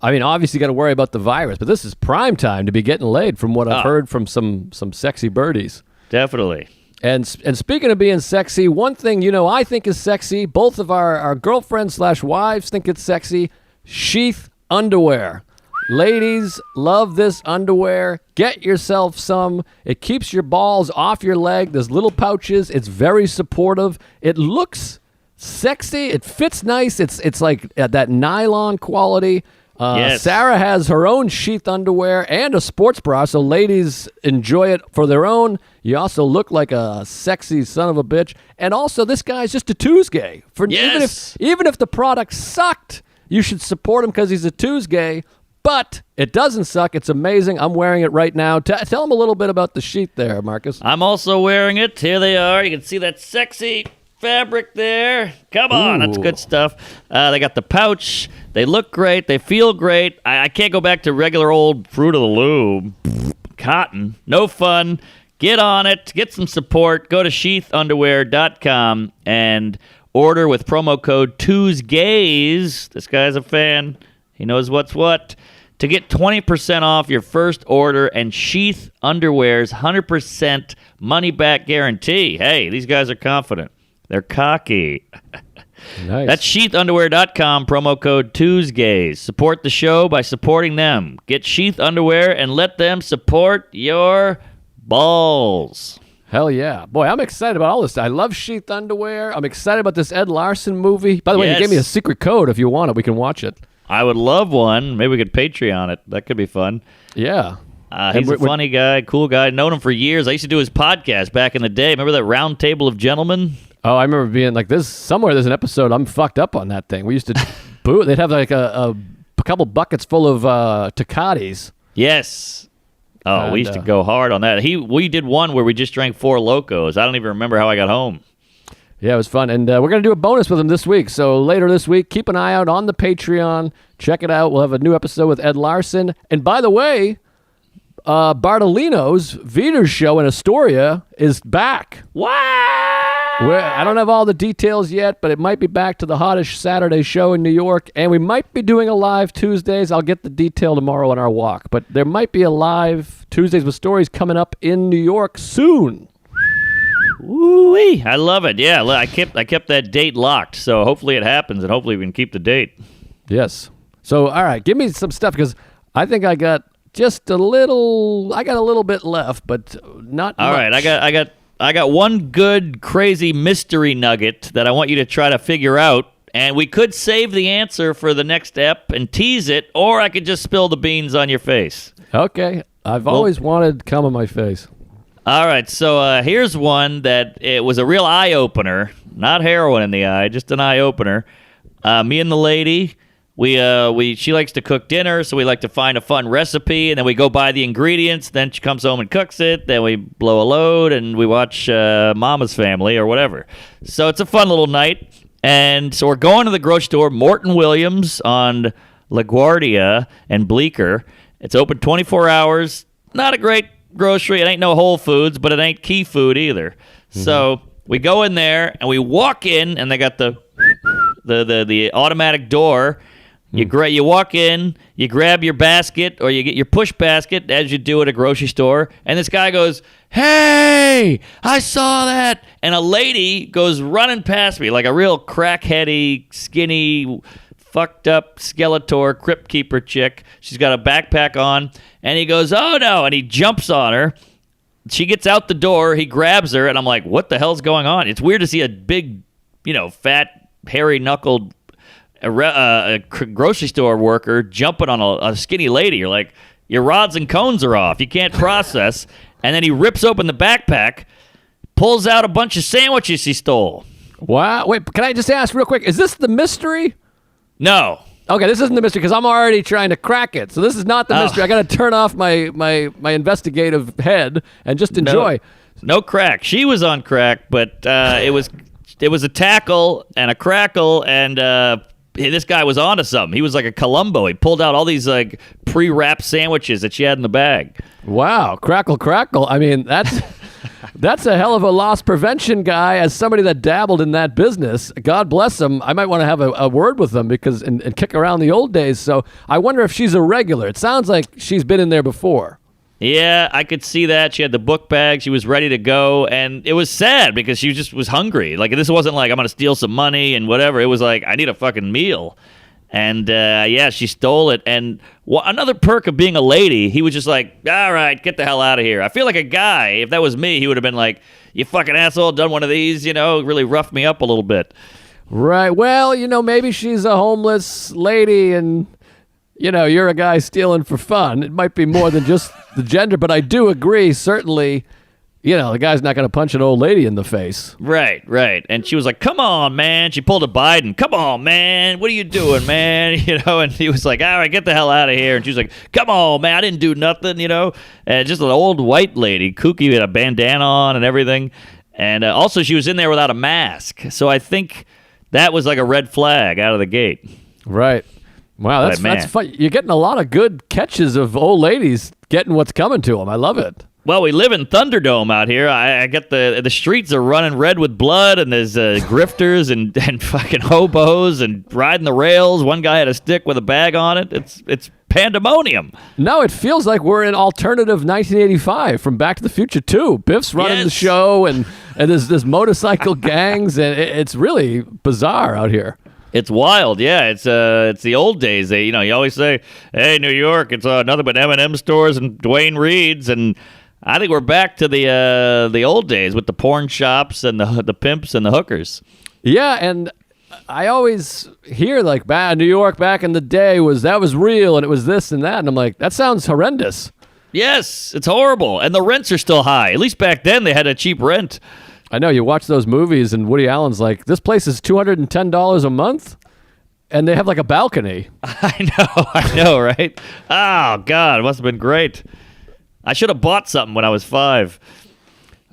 I mean, obviously, you got to worry about the virus, but this is prime time to be getting laid, from what I've heard from some sexy birdies. Definitely. And speaking of being sexy, one thing I think is sexy. Both of our girlfriends/wives think it's sexy. Sheath underwear. Ladies, love this underwear. Get yourself some. It keeps your balls off your leg. There's little pouches. It's very supportive. It looks sexy. It fits nice. It's like that nylon quality. Yes. Sarah has her own sheath underwear and a sports bra, so ladies enjoy it for their own. You also look like a sexy son of a bitch. And also, this guy's just a Tuesday. Yes. Even if the product sucked, you should support him because he's a Tuesday. But it doesn't suck. It's amazing. I'm wearing it right now. Tell him a little bit about the sheet there, Marcus. I'm also wearing it. Here they are. You can see that sexy fabric there. Come on. Ooh. That's good stuff. They got the pouch. They look great. They feel great. I can't go back to regular old Fruit of the Loom. Cotton. No fun. Get on it. Get some support. Go to sheathunderwear.com and order with promo code TUESGAYS. This guy's a fan. He knows what's what. To get 20% off your first order and Sheath Underwear's 100% money-back guarantee. Hey, these guys are confident. They're cocky. Nice. That's sheathunderwear.com, promo code TUESGAYS. Support the show by supporting them. Get Sheath Underwear and let them support your balls. Hell yeah. Boy, I'm excited about all this. I love sheath underwear. I'm excited about this Ed Larson movie. By the way, you Yes. gave me a secret code. If you want it, we can watch it. I would love one. Maybe we could Patreon it. That could be fun. Yeah. He's a funny guy, cool guy. Known him for years. I used to do his podcast back in the day. Remember that Round Table of Gentlemen? Oh, I remember being like this. Somewhere there's an episode. I'm fucked up on that thing. We used to boo. They'd have like a couple buckets full of Tecatis. Yes. Oh, And, we used to go hard on that. We did one where we just drank 4 Locos. I don't even remember how I got home. Yeah, it was fun. And we're going to do a bonus with him this week. So later this week, keep an eye out on the Patreon. Check it out. We'll have a new episode with Ed Larson. And by the way, Bartolino's Vita's show in Astoria is back. Wow! I don't have all the details yet, but it might be back to the hottest Saturday show in New York. And we might be doing a live Tuesdays. I'll get the detail tomorrow on our walk. But there might be a live Tuesdays with Stories coming up in New York soon. Woo-wee. I love it. Yeah, I kept that date locked, so hopefully it happens, and hopefully we can keep the date. Yes. So, all right, give me some stuff because I think I got just a little. I got a little bit left, but not. All much. right, I got one good crazy mystery nugget that I want you to try to figure out, and we could save the answer for the next ep and tease it, or I could just spill the beans on your face. Okay. I've always wanted cum on my face. All right, so here's one that it was a real eye-opener. Not heroin in the eye, just an eye-opener. Me and the lady, she likes to cook dinner, so we like to find a fun recipe, and then we go buy the ingredients. Then she comes home and cooks it. Then we blow a load, and we watch Mama's Family or whatever. So it's a fun little night. And so we're going to the grocery store, Morton Williams on LaGuardia and Bleecker. It's open 24 hours. Not a great grocery. It ain't no Whole Foods, but it ain't Key Food either. Mm-hmm. So we go in there and we walk in, and they got the automatic door. You walk in, you grab your basket, or you get your push basket as you do at a grocery store, and this guy goes, "Hey, I saw that!" And a lady goes running past me like a real crackheady, skinny, fucked up Skeletor crypt keeper chick. She's got a backpack on, and he goes, "Oh no," and he jumps on her. She gets out the door, he grabs her, and I'm like, what the hell's going on? It's weird to see a big, fat, hairy-knuckled grocery store worker jumping on a skinny lady. You're like, your rods and cones are off. You can't process. And then he rips open the backpack, pulls out a bunch of sandwiches he stole. Wow. Wait, can I just ask real quick, is this the mystery? No. Okay, this isn't the mystery because I'm already trying to crack it. So this is not the mystery. I got to turn off my investigative head and just enjoy. No crack. She was on crack, but it was a tackle and a crackle, and this guy was onto something. He was like a Columbo. He pulled out all these like pre-wrapped sandwiches that she had in the bag. Wow, crackle. I mean, that's That's a hell of a loss prevention guy. As somebody that dabbled in that business, God bless him. I might want to have a word with them and kick around the old days. So I wonder if she's a regular. It sounds like she's been in there before. Yeah, I could see that. She had the book bag. She was ready to go. And it was sad because she just was hungry. Like, this wasn't like, I'm going to steal some money and whatever. It was like, I need a fucking meal. And, yeah, she stole it. And another perk of being a lady, he was just like, all right, get the hell out of here. I feel like a guy, if that was me, he would have been like, you fucking asshole, done one of these, really roughed me up a little bit. Right. Well, maybe she's a homeless lady and, you're a guy stealing for fun. It might be more than just the gender, but I do agree, certainly, the guy's not going to punch an old lady in the face. Right. And she was like, come on, man. She pulled a Biden. Come on, man. What are you doing, man? And he was like, all right, get the hell out of here. And she was like, come on, man. I didn't do nothing, And just an old white lady, kooky, with a bandana on and everything. And also, she was in there without a mask. So I think that was like a red flag out of the gate. Right. Wow, that's fun. You're getting a lot of good catches of old ladies getting what's coming to them. I love it. Well, we live in Thunderdome out here. I get the streets are running red with blood, and there's grifters and fucking hobos and riding the rails. One guy had a stick with a bag on it. It's pandemonium. No, it feels like we're in alternative 1985 from Back to the Future 2. Biff's running the show, and there's motorcycle gangs, and it's really bizarre out here. It's wild, yeah. It's the old days. You always say, "Hey, New York, it's nothing but M&M stores and Dwayne Reed's," and I think we're back to the old days with the porn shops and the pimps and the hookers. Yeah, and I always hear like, New York back in the day was real, and it was this and that, and I'm like, that sounds horrendous. Yes, it's horrible, and the rents are still high. At least back then they had a cheap rent. I know, you watch those movies and Woody Allen's like, this place is $210 a month, and they have like a balcony. I know, right? Oh, God, it must have been great. I should have bought something when I was 5.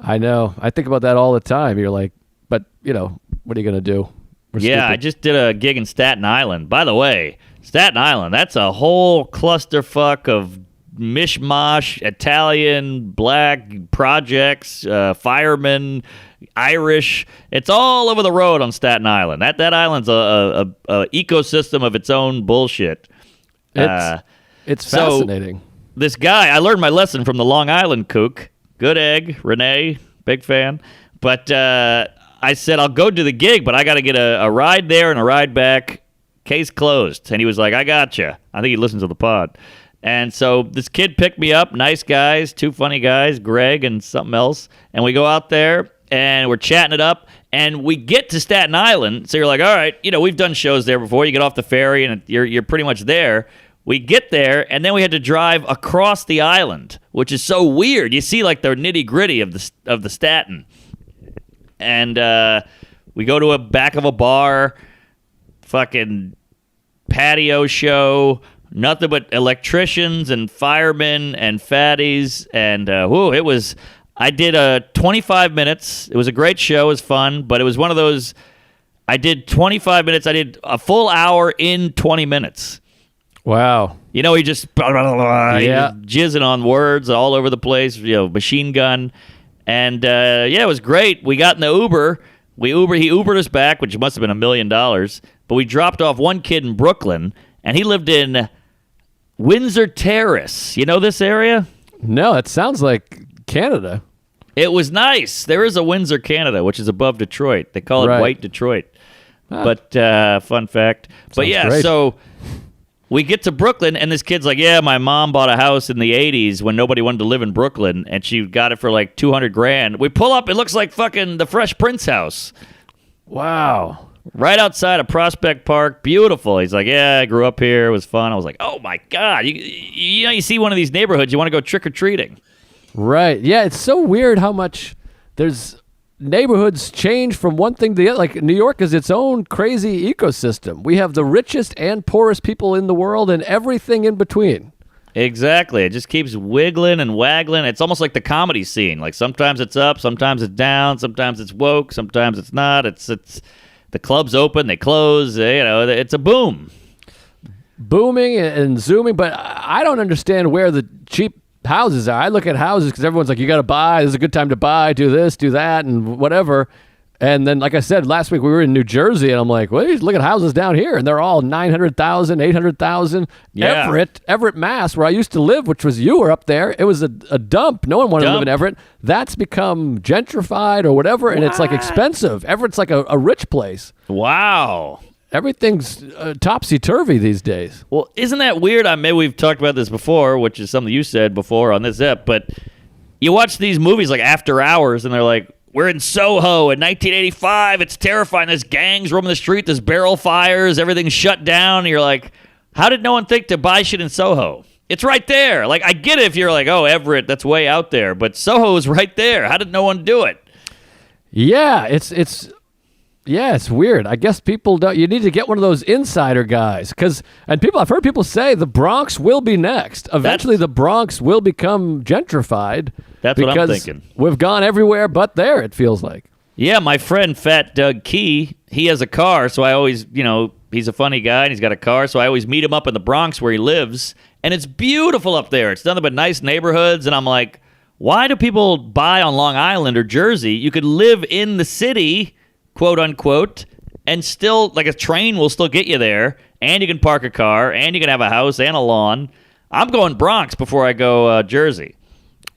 I know. I think about that all the time. You're like, but, what are you going to do? I just did a gig in Staten Island. By the way, Staten Island, that's a whole clusterfuck of mishmash, Italian, black projects, firemen, Irish. It's all over the road on Staten Island. That island's a ecosystem of its own bullshit. It's fascinating. So this guy, I learned my lesson from the Long Island kook. Good egg, Renee, big fan. But I said, I'll go do the gig, but I got to get a ride there and a ride back. Case closed. And he was like, I gotcha. I think he listens to the pod. And so this kid picked me up, nice guys, 2 funny guys, Greg and something else. And we go out there, and we're chatting it up. And we get to Staten Island. So you're like, all right, we've done shows there before. You get off the ferry, and you're pretty much there. We get there, and then we had to drive across the island, which is so weird. You see, like, the nitty-gritty of the Staten. And we go to a back of a bar, fucking patio show, nothing but electricians and firemen and fatties, and I did 25 minutes. It was a great show. It was fun, but it was one of those, I did 25 minutes. I did a full hour in 20 minutes. Wow. He just jizzing on words all over the place, machine gun. And, it was great. We got in the Uber. He Ubered us back, which must have been $1 million. But we dropped off one kid in Brooklyn, and he lived in Windsor Terrace. You know this area? No, it sounds like Canada. It was nice. There is a Windsor, Canada, which is above Detroit. They call it White Detroit. Ah. But fun fact. But yeah, great. So we get to Brooklyn, and this kid's like, yeah, my mom bought a house in the 80s when nobody wanted to live in Brooklyn, and she got it for like $200,000. We pull up, it looks like fucking the Fresh Prince house. Wow. Right outside of Prospect Park. Beautiful. He's like, yeah, I grew up here. It was fun. I was like, oh, my God. You see one of these neighborhoods, you want to go trick-or-treating. Right. Yeah, it's so weird how much there's neighborhoods change from one thing to the other. Like, New York is its own crazy ecosystem. We have the richest and poorest people in the world and everything in between. Exactly. It just keeps wiggling and waggling. It's almost like the comedy scene. Like, sometimes it's up, sometimes it's down, sometimes it's woke, sometimes it's not. It's the club's open, they close. It's a boom. Booming and zooming, but I don't understand where the cheap houses are. I look at houses because everyone's like, you got to buy. This is a good time to buy. Do this, do that, and whatever. And then, like I said, last week we were in New Jersey, and I'm like, wait, look at houses down here. And they're all 900,000, 800,000. Yeah. Everett, Mass, where I used to live, which was you were up there. It was a dump. No one wanted to live in Everett. That's become gentrified or whatever, and it's like expensive. Everett's like a rich place. Wow. Everything's topsy-turvy these days. Well, isn't that weird? Maybe we've talked about this before, which is something you said before on this ep, but you watch these movies like After Hours, and they're like, we're in Soho in 1985. It's terrifying. There's gangs roaming the street. There's barrel fires. Everything's shut down. And you're like, how did no one think to buy shit in Soho? It's right there. Like, I get it if you're like, oh, Everett, that's way out there. But Soho is right there. How did no one do it? Yeah, it's weird. I guess people don't. You need to get one of those insider guys, I've heard people say the Bronx will be next. Eventually, the Bronx will become gentrified. That's what I'm thinking. We've gone everywhere but there. It feels like. Yeah, my friend Fat Doug Key, he has a car, so I always, he's a funny guy and he's got a car, so I always meet him up in the Bronx where he lives, and it's beautiful up there. It's nothing but nice neighborhoods, and I'm like, why do people buy on Long Island or Jersey? You could live in the city, quote unquote, and still, like, a train will still get you there, and you can park a car, and you can have a house and a lawn. I'm going Bronx before I go Jersey.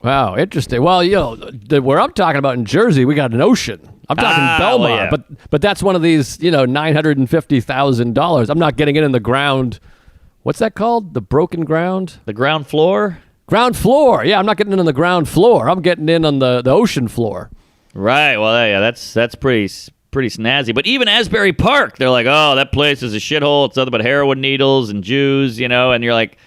Wow, interesting. Well, where I'm talking about in Jersey, we got an ocean. I'm talking Belmont, well, yeah. but that's one of these, $950,000. I'm not getting it in the ground. What's that called? The broken ground? The ground floor? Ground floor. Yeah, I'm not getting in on the ground floor. I'm getting in on the ocean floor. Right. Well, yeah, that's pretty snazzy. But even Asbury Park, they're like, oh, that place is a shithole. It's nothing but heroin needles and Jews, and you're like,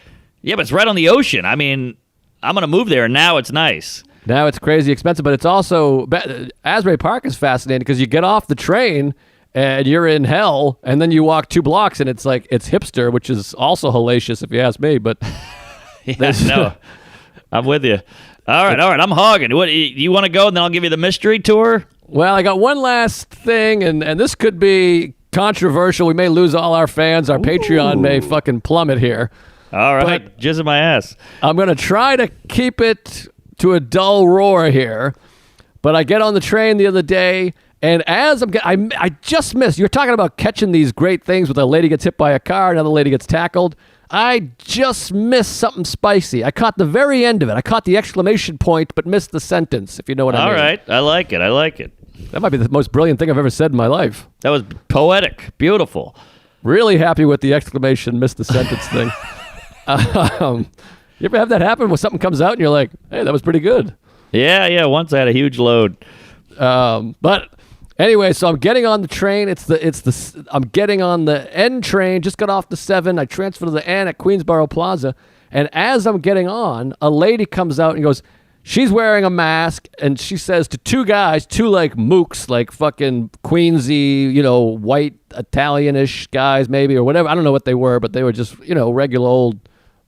yeah, but it's right on the ocean. I mean, I'm going to move there, and now it's nice. Now it's crazy expensive, but it's also, Asbury Park is fascinating because you get off the train and you're in hell, and then you walk 2 blocks, and it's like, it's hipster, which is also hellacious if you ask me, but... Yeah, no, I'm with you. All right, I'm hogging. What, you want to go, and then I'll give you the mystery tour? Well, I got one last thing, and this could be controversial. We may lose all our fans. Our Patreon may fucking plummet here. All right, jizz in my ass. I'm going to try to keep it to a dull roar here, but I get on the train the other day, and as I just missed. You're talking about catching these great things with a lady gets hit by a car, another lady gets tackled. I just missed something spicy. I caught the very end of it. I caught the exclamation point, but missed the sentence, if you know what I mean. All right, I like it. That might be the most brilliant thing I've ever said in my life. That was poetic, beautiful. Really happy with the exclamation, missed the sentence thing. You ever have that happen when something comes out and you're like, hey, that was pretty good? Yeah. Once I had a huge load. But anyway, so I'm getting on the train. I'm getting on the N train. Just got off the 7. I transfer to the N at Queensboro Plaza, and as I'm getting on, a lady comes out and goes, she's wearing a mask, and she says to 2 guys, 2 like mooks, like fucking Queensy, white Italian-ish guys maybe or whatever. I don't know what they were, but they were just regular old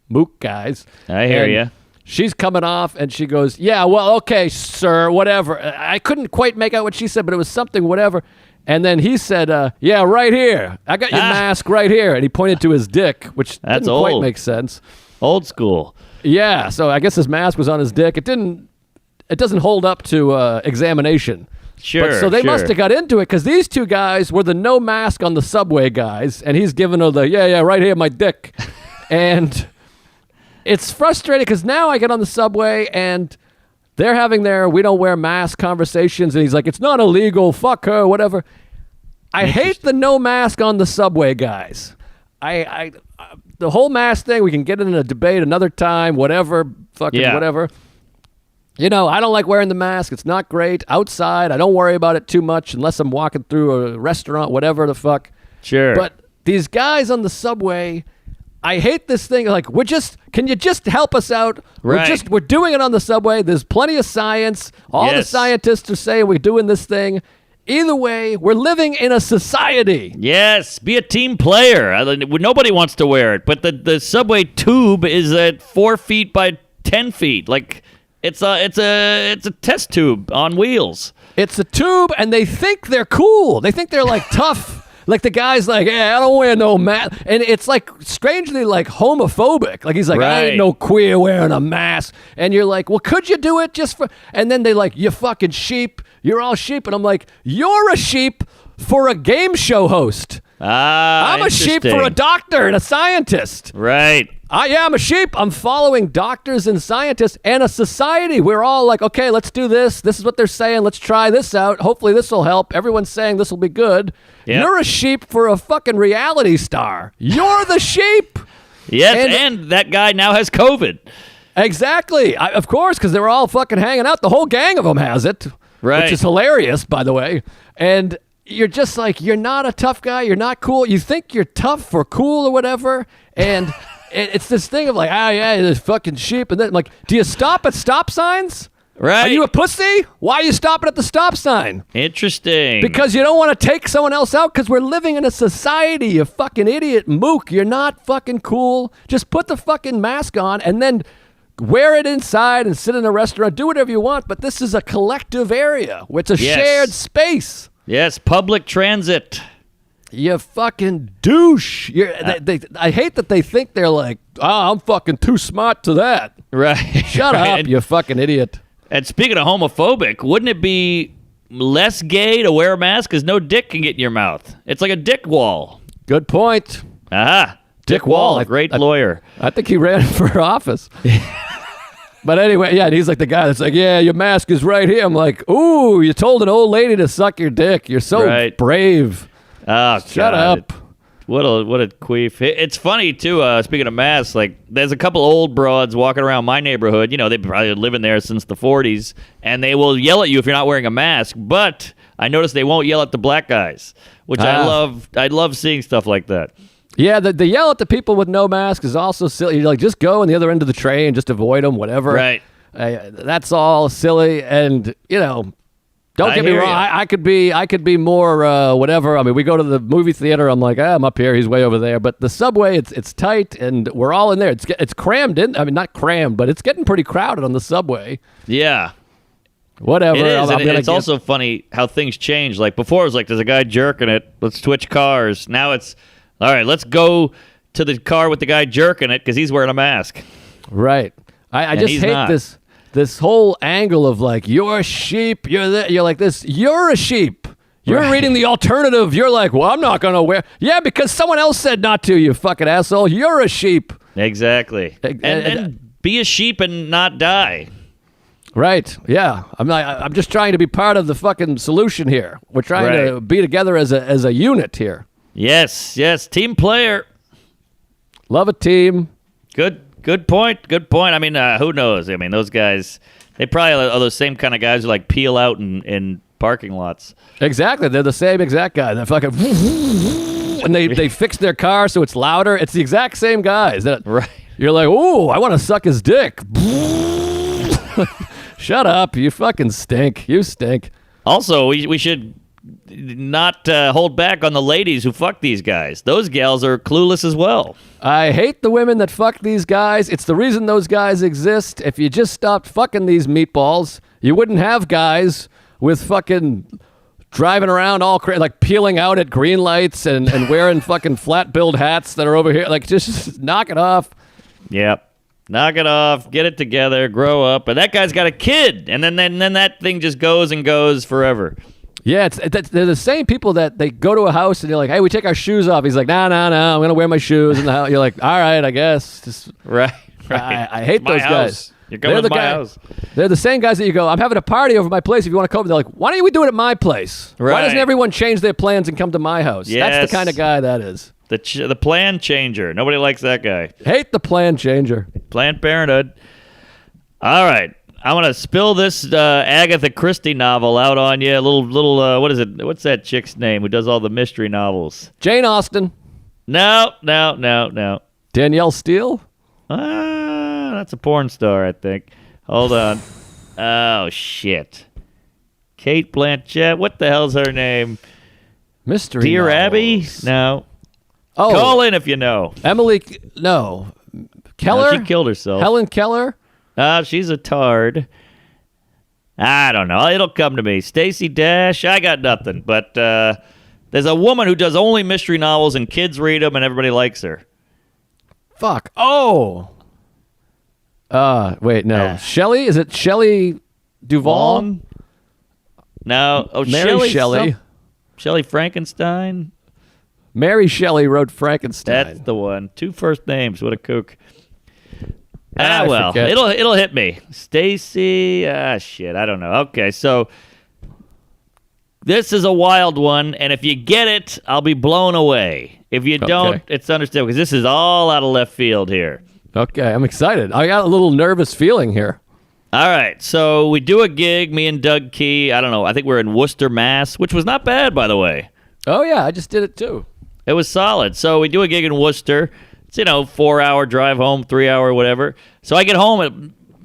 mook guys. I hear you. She's coming off, and she goes, yeah, well, okay, sir, whatever. I couldn't quite make out what she said, but it was something, whatever. And then he said, yeah, right here. I got your mask right here. And he pointed to his dick, which didn't quite make sense. Old school. Yeah, so I guess his mask was on his dick. It doesn't hold up to examination. Sure, but, so they must have got into it, because these 2 guys were the no mask on the subway guys, and he's giving her the, yeah, right here, my dick. And... it's frustrating because now I get on the subway and they're having their we don't wear mask conversations, and he's like, it's not illegal, fuck her, whatever. I hate the no mask on the subway guys. I the whole mask thing, we can get in a debate another time, whatever, whatever. I don't like wearing the mask. It's not great. Outside, I don't worry about it too much unless I'm walking through a restaurant, whatever the fuck. Sure. But these guys on the subway... I hate this thing. Like, can you just help us out? Right. We're doing it on the subway. There's plenty of science. All the scientists are saying we're doing this thing. Either way, we're living in a society. Yes, be a team player. Nobody wants to wear it, but the subway tube is at 4 feet by 10 feet. Like, it's a test tube on wheels. It's a tube, and they think they're cool. They think they're like tough. Like the guy's like, yeah, I don't wear no mask. And it's like strangely like homophobic. Like he's like, I ain't no queer wearing a mask. And you're like, well, could you do it just for, and then they like, you fucking sheep. You're all sheep. And I'm like, you're a sheep for a game show host. I'm a sheep for a doctor and a scientist. Right. I'm a sheep. I'm following doctors and scientists and a society. We're all like, okay, let's do this. This is what they're saying. Let's try this out. Hopefully this will help. Everyone's saying this will be good. Yep. You're a sheep for a fucking reality star. You're the sheep. Yes, and that guy now has COVID. Exactly. Of course, because they were all fucking hanging out. The whole gang of them has it. Right. Which is hilarious, by the way. And you're just like, you're not a tough guy. You're not cool. You think you're tough or cool or whatever. And it's this thing of like, yeah, there's fucking sheep. And then like, do you stop at stop signs? Right. Are you a pussy? Why are you stopping at the stop sign? Interesting. Because you don't want to take someone else out because we're living in a society, you fucking idiot mook. You're not fucking cool. Just put the fucking mask on and then wear it inside and sit in a restaurant. Do whatever you want. But this is a collective area. It's a shared space. Yes, public transit. You fucking douche. I hate that they think they're like, I'm fucking too smart to that. Right. Shut up, you fucking idiot. And speaking of homophobic, wouldn't it be less gay to wear a mask because no dick can get in your mouth? It's like a dick wall. Good point. Aha. Dick Wall. Great lawyer. I think he ran for office. But anyway, and he's like the guy that's like, yeah, your mask is right here. I'm like, ooh, you told an old lady to suck your dick. You're so brave. Oh, shut up. What a queef. It's funny, too, speaking of masks, like, there's a couple old broads walking around my neighborhood. You know, they've probably living there since the 40s, and they will yell at you if you're not wearing a mask. But I noticed they won't yell at the black guys, which I love. I love seeing stuff like that. Yeah, the yell at the people with no mask is also silly. You're like, just go on the other end of the train, just avoid them, whatever. Right. That's all silly, and, you know, don't get me wrong. I could be more whatever. I mean, we go to the movie theater. I'm like, I'm up here. He's way over there. But the subway, it's tight, and we're all in there. It's crammed in. I mean, not crammed, but it's getting pretty crowded on the subway. Yeah. Whatever. It is. It's also funny how things change. Like before, it was like, there's a guy jerking it. Let's switch cars. Now it's, all right, let's go to the car with the guy jerking it because he's wearing a mask. Right. I just hate this whole angle of like, you're a sheep, you're like this, you're a sheep. You're reading the alternative. You're like, well, I'm not going to wear. Yeah, because someone else said not to, you fucking asshole. You're a sheep. Exactly. And be a sheep and not die. Right. Yeah. I'm just trying to be part of the fucking solution here. We're trying to be together as a unit here. Yes. Team player. Love a team. Good point. I mean, who knows? I mean, those guys, they probably are those same kind of guys who like peel out in parking lots. Exactly. They're the same exact guy. They're fucking, and they fix their car so it's louder. It's the exact same guys. Right. You're like, ooh, I want to suck his dick. Shut up. You fucking stink. You stink. Also, we should not hold back on the ladies who fuck these guys. Those gals are clueless as well. I hate the women that fuck these guys. It's the reason those guys exist. If you just stopped fucking these meatballs, you wouldn't have guys with fucking driving around all like peeling out at green lights and wearing fucking flat-billed hats that are over here. Like, just knock it off. Yep. Knock it off. Get it together. Grow up. But that guy's got a kid, and then that thing just goes and goes forever. Yeah, they're the same people that they go to a house and they're like, hey, we take our shoes off. He's like, no, I'm going to wear my shoes in the house. You're like, all right, I guess. Just Right. I hate those guys. You're coming to my house. They're the same guys that you go, I'm having a party over my place. If you want to come, they're like, why don't we do it at my place? Right. Why doesn't everyone change their plans and come to my house? Yes. That's the kind of guy that is. The plan changer. Nobody likes that guy. Hate the plan changer. Planned Parenthood. All right. I want to spill this Agatha Christie novel out on you. A little. What is it? What's that chick's name who does all the mystery novels? Jane Austen. No. Danielle Steele. That's a porn star, I think. Hold on. Oh shit. Kate Blanchett. What the hell's her name? Mystery. Dear novels. Abby. No. Oh, call in if you know. Emily. No. Keller. No, she killed herself. Helen Keller. She's a tard. I don't know. It'll come to me. Stacey Dash. I got nothing. But There's a woman who does only mystery novels, and kids read them, and everybody likes her. Fuck. Oh. Wait, no. Shelley? Is it Shelley Duvall? Long? No. Oh, Mary Shelley. Shelley Frankenstein? Mary Shelley wrote Frankenstein. That's the one. 2 first names. What a kook. I Well, forget. it'll hit me. Stacy. Shit. I don't know. Okay, so this is a wild one, and if you get it, I'll be blown away. If you don't, Okay. it's understandable because this is all out of left field here. Okay, I'm excited. I got a little nervous feeling here. All right, so we do a gig, me and Doug Key. I don't know. I think we're in Worcester, Mass, which was not bad, by the way. Oh, yeah, I just did it too. It was solid. So we do a gig in Worcester. It's, 4-hour drive home, 3-hour, whatever. So I get home at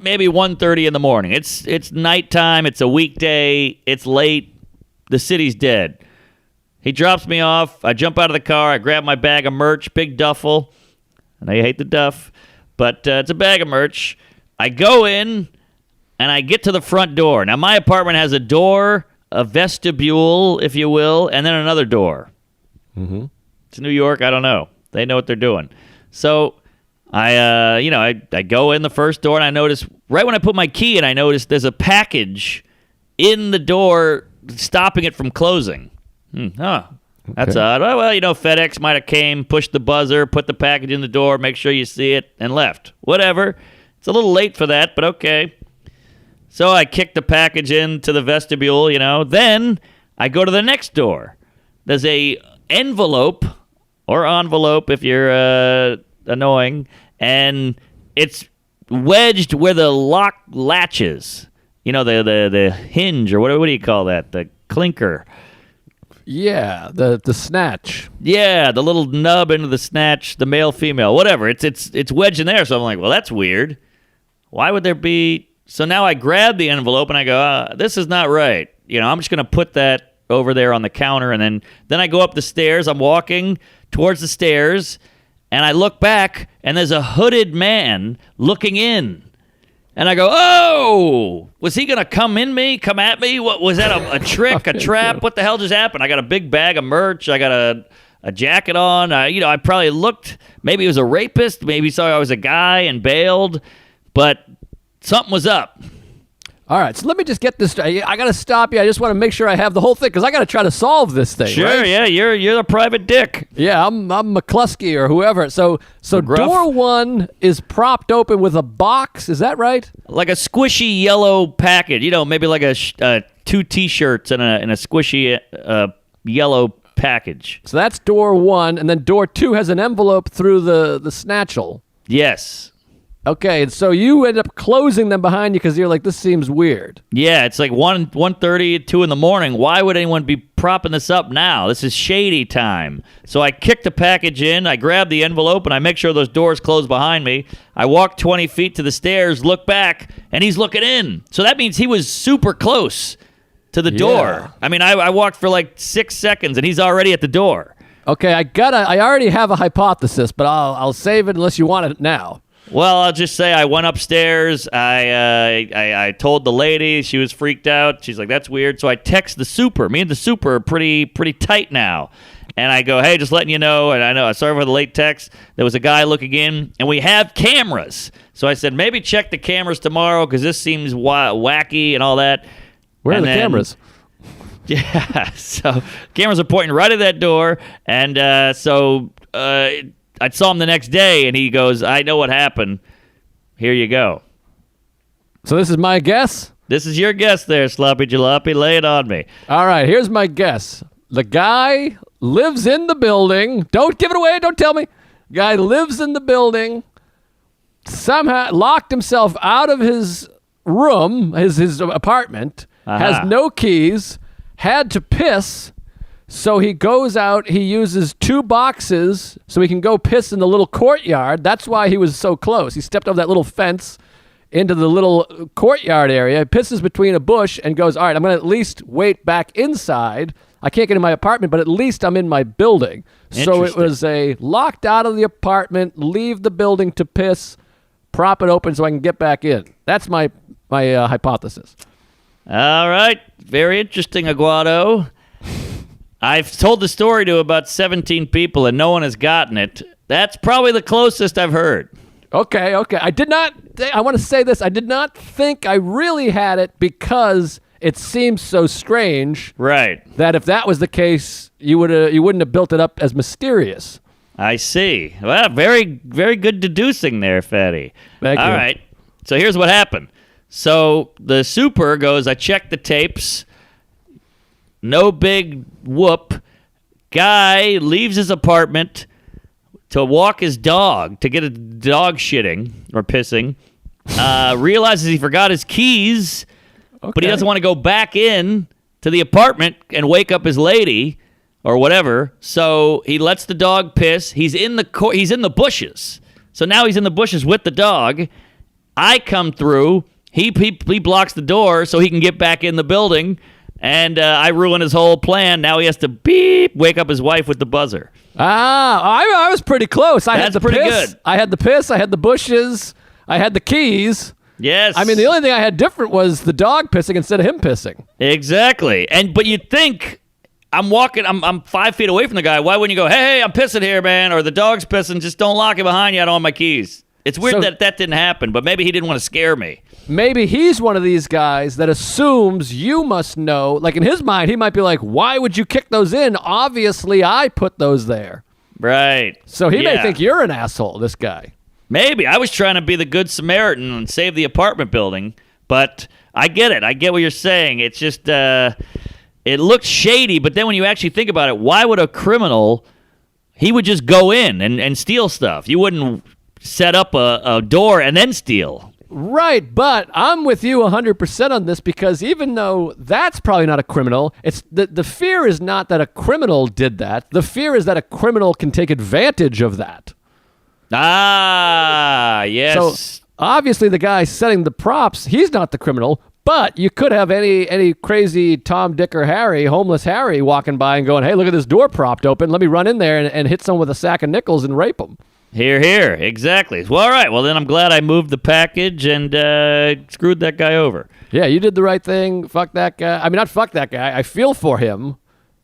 maybe 1:30 in the morning. It's nighttime. It's a weekday. It's late. The city's dead. He drops me off. I jump out of the car. I grab my bag of merch, big duffel. And I hate the duff, but it's a bag of merch. I go in, and I get to the front door. Now, my apartment has a door, a vestibule, if you will, and then another door. Mm-hmm. It's New York. I don't know. They know what they're doing. So I go in the first door, and I notice right when I put my key in, I notice there's a package in the door stopping it from closing. That's odd. Well, FedEx might have came, pushed the buzzer, put the package in the door, make sure you see it, and left. Whatever. It's a little late for that, but okay. So I kick the package into the vestibule, Then I go to the next door. There's a envelope, or envelope if you're annoying, and it's wedged where the lock latches. The hinge, or what do you call that? The clinker. Yeah, the snatch. Yeah, the little nub into the snatch, the male, female, whatever. It's wedged in there. So I'm like, well, that's weird. Why would there be? So now I grab the envelope and I go, this is not right. I'm just going to put that over there on the counter. And then I go up the stairs. I'm walking towards the stairs and I look back and there's a hooded man looking in. And I go, oh, was he going to come at me? What was that, a trick, a trap? What the hell just happened? I got a big bag of merch. I got a jacket on. I probably looked, maybe he was a rapist. Maybe he saw I was a guy and bailed. But something was up. All right, so let me just get this straight. I got to stop you. I just want to make sure I have the whole thing because I got to try to solve this thing. Sure, right? yeah, you're the private dick. Yeah, I'm McCluskey or whoever. So Gruff. door 1 is propped open with a box. Is that right? Like a squishy yellow package. Maybe like 2 T-shirts in a squishy yellow package. So that's door 1, and then door 2 has an envelope through the snatchel. Yes. Okay, and so you end up closing them behind you because you're like, this seems weird. Yeah, it's like 1:30, 2 in the morning. Why would anyone be propping this up now? This is shady time. So I kick the package in, I grab the envelope, and I make sure those doors close behind me. I walk 20 feet to the stairs, look back, and he's looking in. So that means he was super close to the door. I mean, I walked for like 6 seconds, and he's already at the door. Okay, I already have a hypothesis, but I'll save it unless you want it now. Well, I'll just say I went upstairs. I told the lady. She was freaked out. She's like, that's weird. So I text the super. Me and the super are pretty tight now. And I go, hey, just letting you know. And I know, sorry for the late text. There was a guy looking in, and we have cameras. So I said, maybe check the cameras tomorrow because this seems wacky and all that. Where are the cameras? Yeah, so cameras are pointing right at that door. And I saw him the next day, and he goes, I know what happened. Here you go. So this is my guess? This is your guess there, Sloppy Jalopy. Lay it on me. All right, here's my guess. The guy lives in the building. Don't give it away. Don't tell me. Guy lives in the building. Somehow locked himself out of his room, his apartment, has no keys, had to piss. So he goes out, he uses 2 boxes so he can go piss in the little courtyard. That's why he was so close. He stepped over that little fence into the little courtyard area, pisses between a bush, and goes, all right, I'm going to at least wait back inside. I can't get in my apartment, but at least I'm in my building. So it was a locked out of the apartment, leave the building to piss, prop it open so I can get back in. That's my hypothesis. All right. Very interesting, Aguado. I've told the story to about 17 people, and no one has gotten it. That's probably the closest I've heard. Okay. I want to say this. I did not think I really had it because it seems so strange. Right. That if that was the case, you wouldn't have built it up as mysterious. I see. Well, very, very good deducing there, Fatty. Thank you. All right. So here's what happened. So the super goes, I checked the tapes. No big whoop. Guy leaves his apartment to walk his dog, to get a dog shitting or pissing. Realizes he forgot his keys, but he doesn't want to go back in to the apartment and wake up his lady or whatever. So he lets the dog piss. He's in the bushes. So now he's in the bushes with the dog. I come through. He blocks the door so he can get back in the building. And I ruin his whole plan. Now he has to wake up his wife with the buzzer. I was pretty close. I had the pretty piss. good. I had the piss. I had the bushes. I had the keys. Yes. I mean, the only thing I had different was the dog pissing instead of him pissing. Exactly. But you'd think I'm 5 feet away from the guy. Why wouldn't you go, hey, I'm pissing here, man? Or the dog's pissing. Just don't lock it behind you. I don't have my keys. It's weird that didn't happen, but maybe he didn't want to scare me. Maybe he's one of these guys that assumes you must know. Like in his mind, he might be like, why would you kick those in? Obviously, I put those there. Right. So he may think you're an asshole, this guy. Maybe. I was trying to be the good Samaritan and save the apartment building, but I get it. I get what you're saying. It's just, it looks shady, but then when you actually think about it, why would a criminal, he would just go in and steal stuff. You wouldn't set up a door and then steal. Right, but I'm with you 100% on this because even though that's probably not a criminal, it's the fear is not that a criminal did that. The fear is that a criminal can take advantage of that. Ah, yes. So obviously the guy setting the props, he's not the criminal, but you could have any crazy Tom, Dick, or Harry, homeless Harry, walking by and going, hey, look at this door propped open. Let me run in there and hit someone with a sack of nickels and rape them. Here. Exactly. Well, all right. Well, then I'm glad I moved the package and screwed that guy over. Yeah, you did the right thing. Fuck that guy. I mean, not fuck that guy. I feel for him,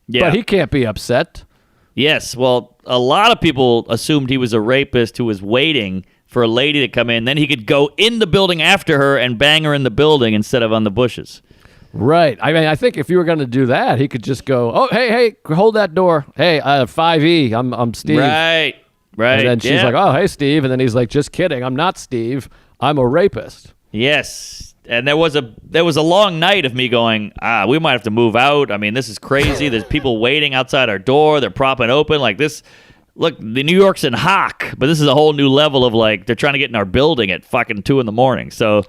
but he can't be upset. Yes. Well, a lot of people assumed he was a rapist who was waiting for a lady to come in. Then he could go in the building after her and bang her in the building instead of on the bushes. Right. I mean, I think if you were going to do that, he could just go, oh, hey, hold that door. Hey, 5E, I'm Steve. Right. And then she's like, oh, hey, Steve. And then he's like, just kidding. I'm not Steve. I'm a rapist. Yes. And there was a long night of me going, we might have to move out. I mean, this is crazy. There's people waiting outside our door. They're propping open like this. Look, the New York's in hock, but this is a whole new level of like, they're trying to get in our building at fucking 2 a.m. So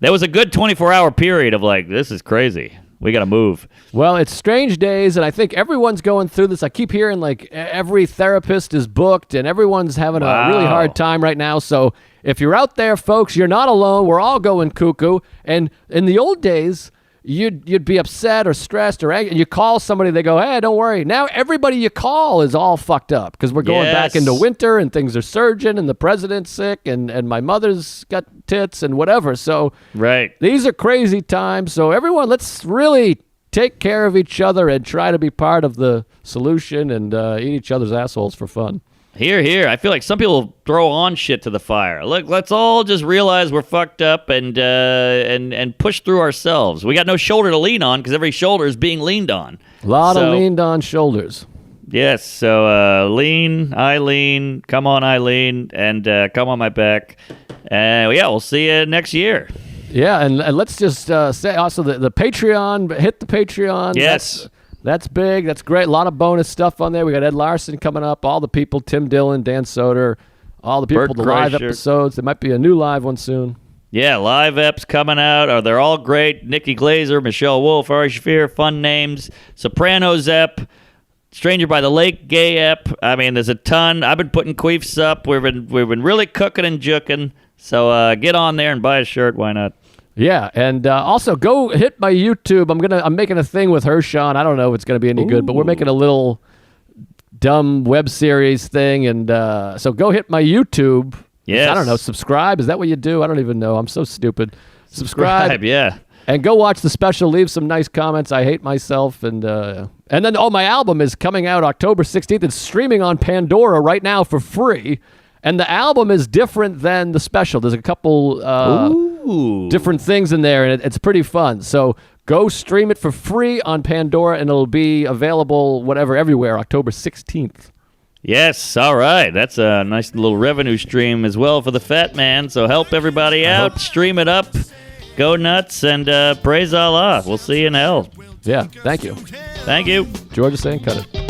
there was a good 24-hour period of like, this is crazy. We got to move. Well, it's strange days, and I think everyone's going through this. I keep hearing like every therapist is booked, and everyone's having a really hard time right now. So if you're out there, folks, you're not alone. We're all going cuckoo. And in the old days, you'd be upset or stressed or angry, and you call somebody, they go, hey, don't worry. Now everybody you call is all fucked up because we're going back into winter and things are surging and the president's sick and my mother's got tits and whatever. So these are crazy times. So everyone, let's really take care of each other and try to be part of the solution and eat each other's assholes for fun. Here. I feel like some people throw on shit to the fire. Look, let's all just realize we're fucked up and push through ourselves. We got no shoulder to lean on because every shoulder is being leaned on. A lot of leaned on shoulders. Yes. So lean, Eileen, come on, Eileen, and come on my back. We'll see you next year. Yeah, and let's just say also the Patreon. Hit the Patreon. Yes. That's big. That's great. A lot of bonus stuff on there. We got Ed Larson coming up. All the people, Tim Dillon, Dan Soder, all the people, Bert the live Kreischer. episodes. There might be a new live one soon. Yeah, live eps coming out. They're all great. Nikki Glazer, Michelle Wolf, Ari Shafir, fun names. Sopranos ep, Stranger by the Lake gay ep. I mean, there's a ton. I've been putting queefs up. We've been really cooking and juking. So get on there and buy a shirt. Why not? Yeah, and also go hit my YouTube. I'm making a thing with Hershon. I don't know if it's gonna be any good, but we're making a little dumb web series thing, and so go hit my YouTube. Yes. I don't know. Subscribe. Is that what you do? I don't even know. I'm so stupid. Subscribe. Yeah. And go watch the special. Leave some nice comments. I hate myself. And then, my album is coming out October 16th. It's streaming on Pandora right now for free. And the album is different than the special. There's a couple different things in there, and it's pretty fun. So go stream it for free on Pandora, and it'll be available everywhere, October 16th. Yes, all right. That's a nice little revenue stream as well for the Fat Man. So help everybody out. Stream it up. Go nuts, and praise Allah. We'll see you in hell. Yeah, thank you. Thank you. George is saying cut it.